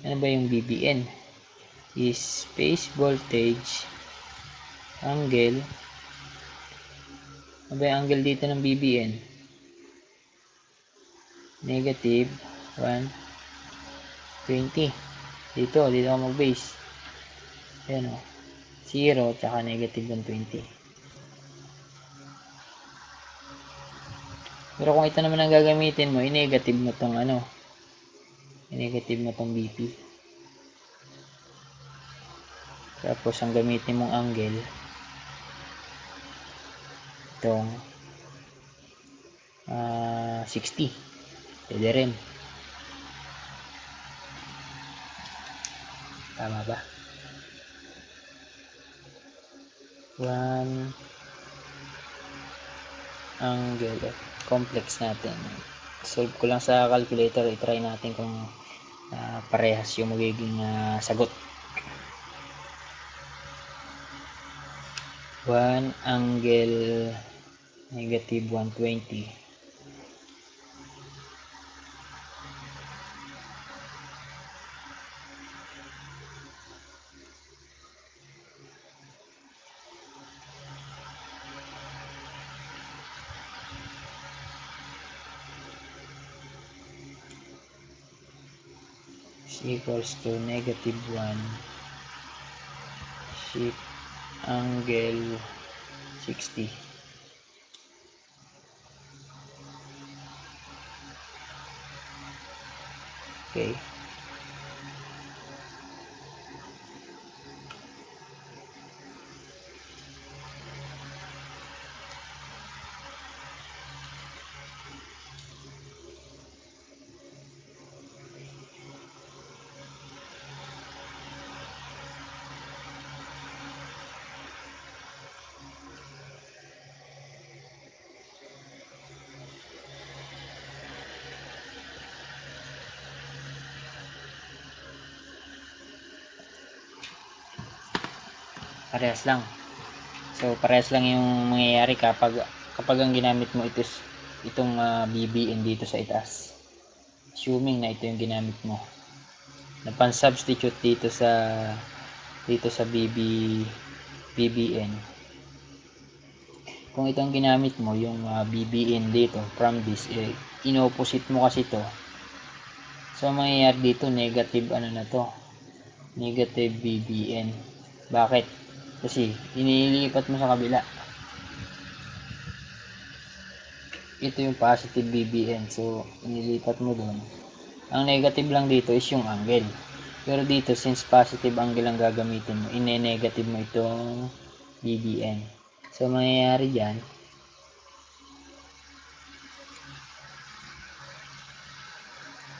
A: ano ba yung BBN? Is phase voltage angle, ano ba yung angle dito ng BBN? Negative 120. Dito ako mag-base. Ayan o. 0 tsaka negative 120. Pero kung ito naman ang gagamitin mo, i-negative mo tong ano. I-negative mo tong BP. Tapos ang gamitin mong angle, itong 60. Pwede rin. Tama ba? 1 angle complex natin. Solve ko lang sa calculator. I-try natin kung parehas yung magiging sagot. 1 angle negative 120 is equals to negative 1 shift angle 60. Okay. Parehas lang. So parehas lang yung mangyayari kapag ang ginamit mo itong BBN dito sa itaas. Assuming na ito yung ginamit mo. Na pan-substitute dito sa BBN. Kung itong ginamit mo yung BBN dito from this, in-opposite mo kasi to. So mangyayari dito negative ano na to? Negative BBN. Bakit? Kasi inilipat mo sa kabila. Ito yung positive BBN. So inilipat mo doon. Ang negative lang dito is yung angle. Pero dito, since positive angle ang gagamitin mo, ine-negative mo itong BBN. So mangyayari dyan,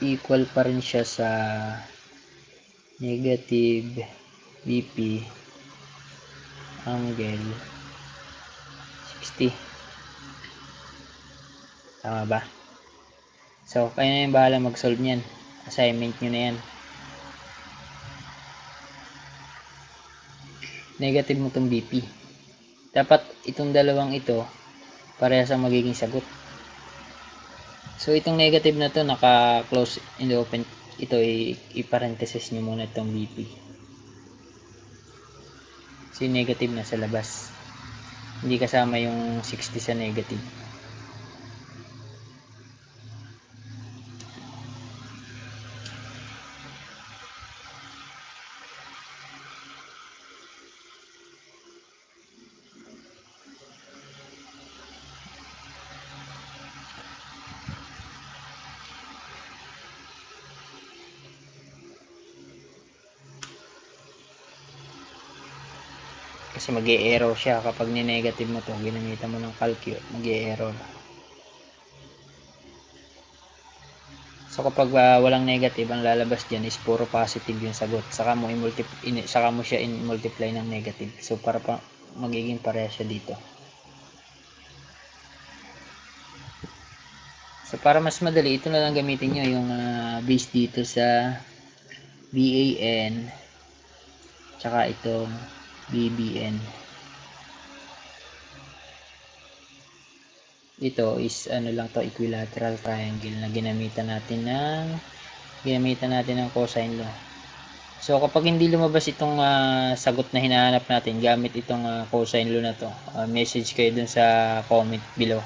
A: equal pa rin siya sa negative BP angle 60. Tama ba? So, kayo na yung bahala mag-solve niyan. Assignment nyo na yan. Negative mo itong BP. Dapat itong dalawang ito, parehas ang magiging sagot. So, itong negative na to, naka-close in the open. Ito, i-parenthesis nyo muna itong VP. So, yung negative na sa labas. Hindi kasama yung 60 sa negative. Kasi mag-e-error siya kapag ni-negative mo to, ginamitan mo ng calcu, mag-e-error. So kapag walang negative, ang lalabas diyan is puro positive yung sagot. Saka mo siya multiply ng negative. So para pa magiging pareha siya dito. So para mas madali, ito na lang gamitin niyo yung base dito sa BAN tsaka itong BBN. Ito is ano lang to, equilateral triangle na ginamitan natin ng cosine law. So kapag hindi lumabas itong sagot na hinahanap natin gamit itong cosine law na to, message kayo dun sa comment below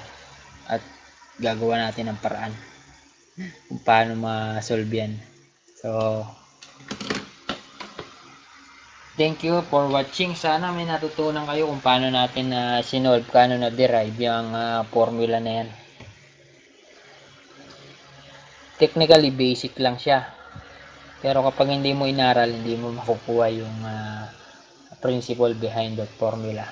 A: at gagawa natin ng paraan kung paano ma-solve yan. So thank you for watching. Sana may natutunan kayo kung paano natin sinolve, paano na-derive yung formula na yan. Technically basic lang siya, pero kapag hindi mo inaral, hindi mo makukuha yung principle behind that formula.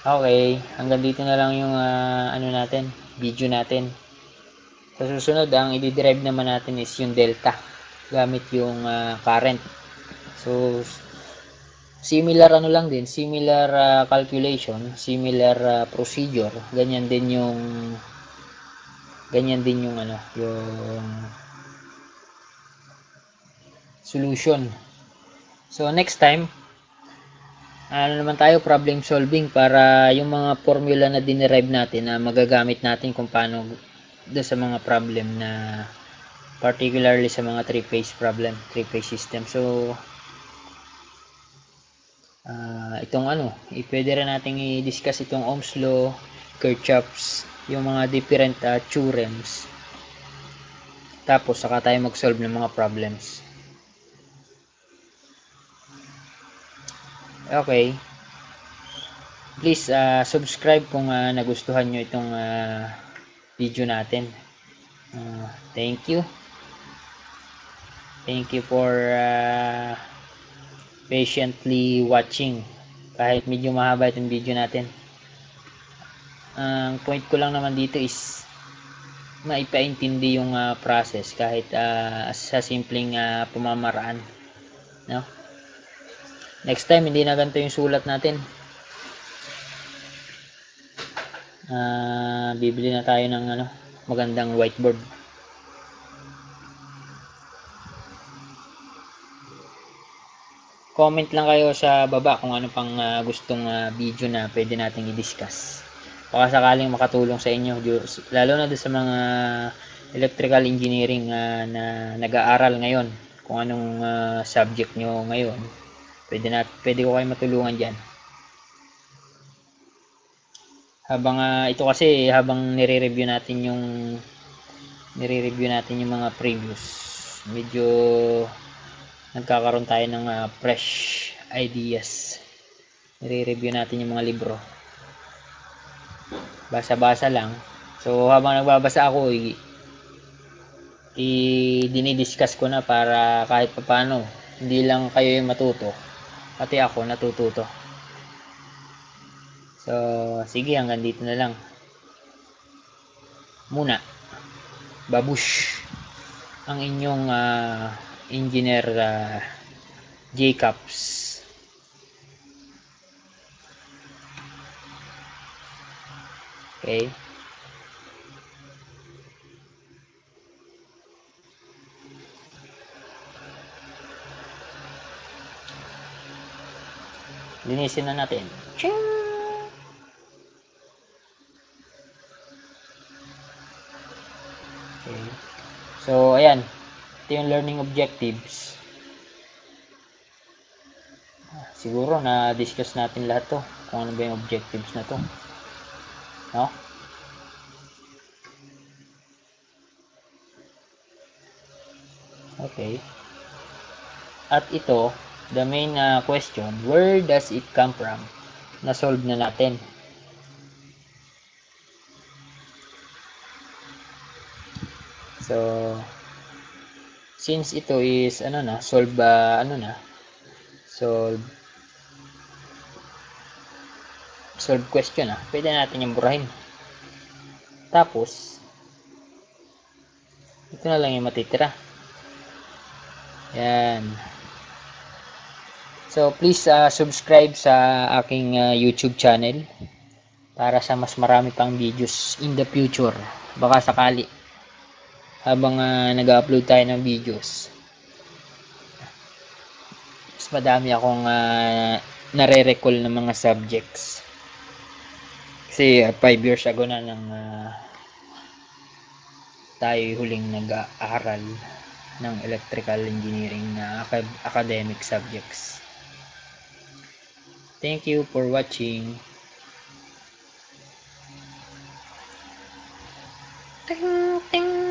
A: Okay, hanggang dito na lang yung video natin. Sa susunod, ang i-derive naman natin is yung delta gamit yung current. So similar calculation, similar procedure. Ganyan din yung yung solution. So next time, naman tayo, problem solving, para yung mga formula na dinerive natin na magagamit natin kung paano sa mga problem na particularly sa mga three-phase three-phase system. So itong pwede rin nating i-discuss itong Ohm's law, Kirchhoff's, yung mga different theorems. Tapos saka tayo mag-solve ng mga problems. Okay. Please subscribe kung nagustuhan nyo itong video natin. Thank you. Thank you for patiently watching. Kahit medyo mahaba itong video natin. Ang point ko lang naman dito is maipaintindi yung process kahit sa simpleng pamamaraan. No? Next time, hindi na ganito yung sulat natin. Bibili na tayo ng magandang whiteboard. Comment lang kayo sa baba kung ano pang gustong video na pwede nating i-discuss. Baka sakaling makatulong sa inyo, lalo na sa mga electrical engineering na nag-aaral ngayon. Kung anong subject nyo ngayon, pwede ko kayo matulungan dyan. Habang ito kasi, habang nire-review natin yung mga previous, medyo nagkakaroon tayo ng fresh ideas. Nire-review natin yung mga libro, basa-basa lang. So habang nagbabasa ako, dinidiscuss ko na para kahit paano hindi lang kayo yung matuto, pati ako natututo. So sige, hanggang dito na lang muna. Babush ang inyong engineer Jacobs. Okay. Linisin na natin. Ching! Okay. So, ayan. Ito yung learning objectives. Siguro na-discuss natin lahat to. Kung ano ba yung objectives na to. No? Okay. At ito, the main question, where does it come from? Na-solve na natin. So, since ito is solve solve question pwede natin yung burahin. Tapos ito na lang yung matitira. Yan. So please subscribe sa aking YouTube channel para sa mas marami pang videos in the future. Baka sakali habang nag-upload tayo ng videos, mas madami akong nare-recall ng mga subjects. Kasi 5 years ago na nang tayo huling nag-aaral ng electrical engineering na academic subjects. Thank you for watching. Ting, ting.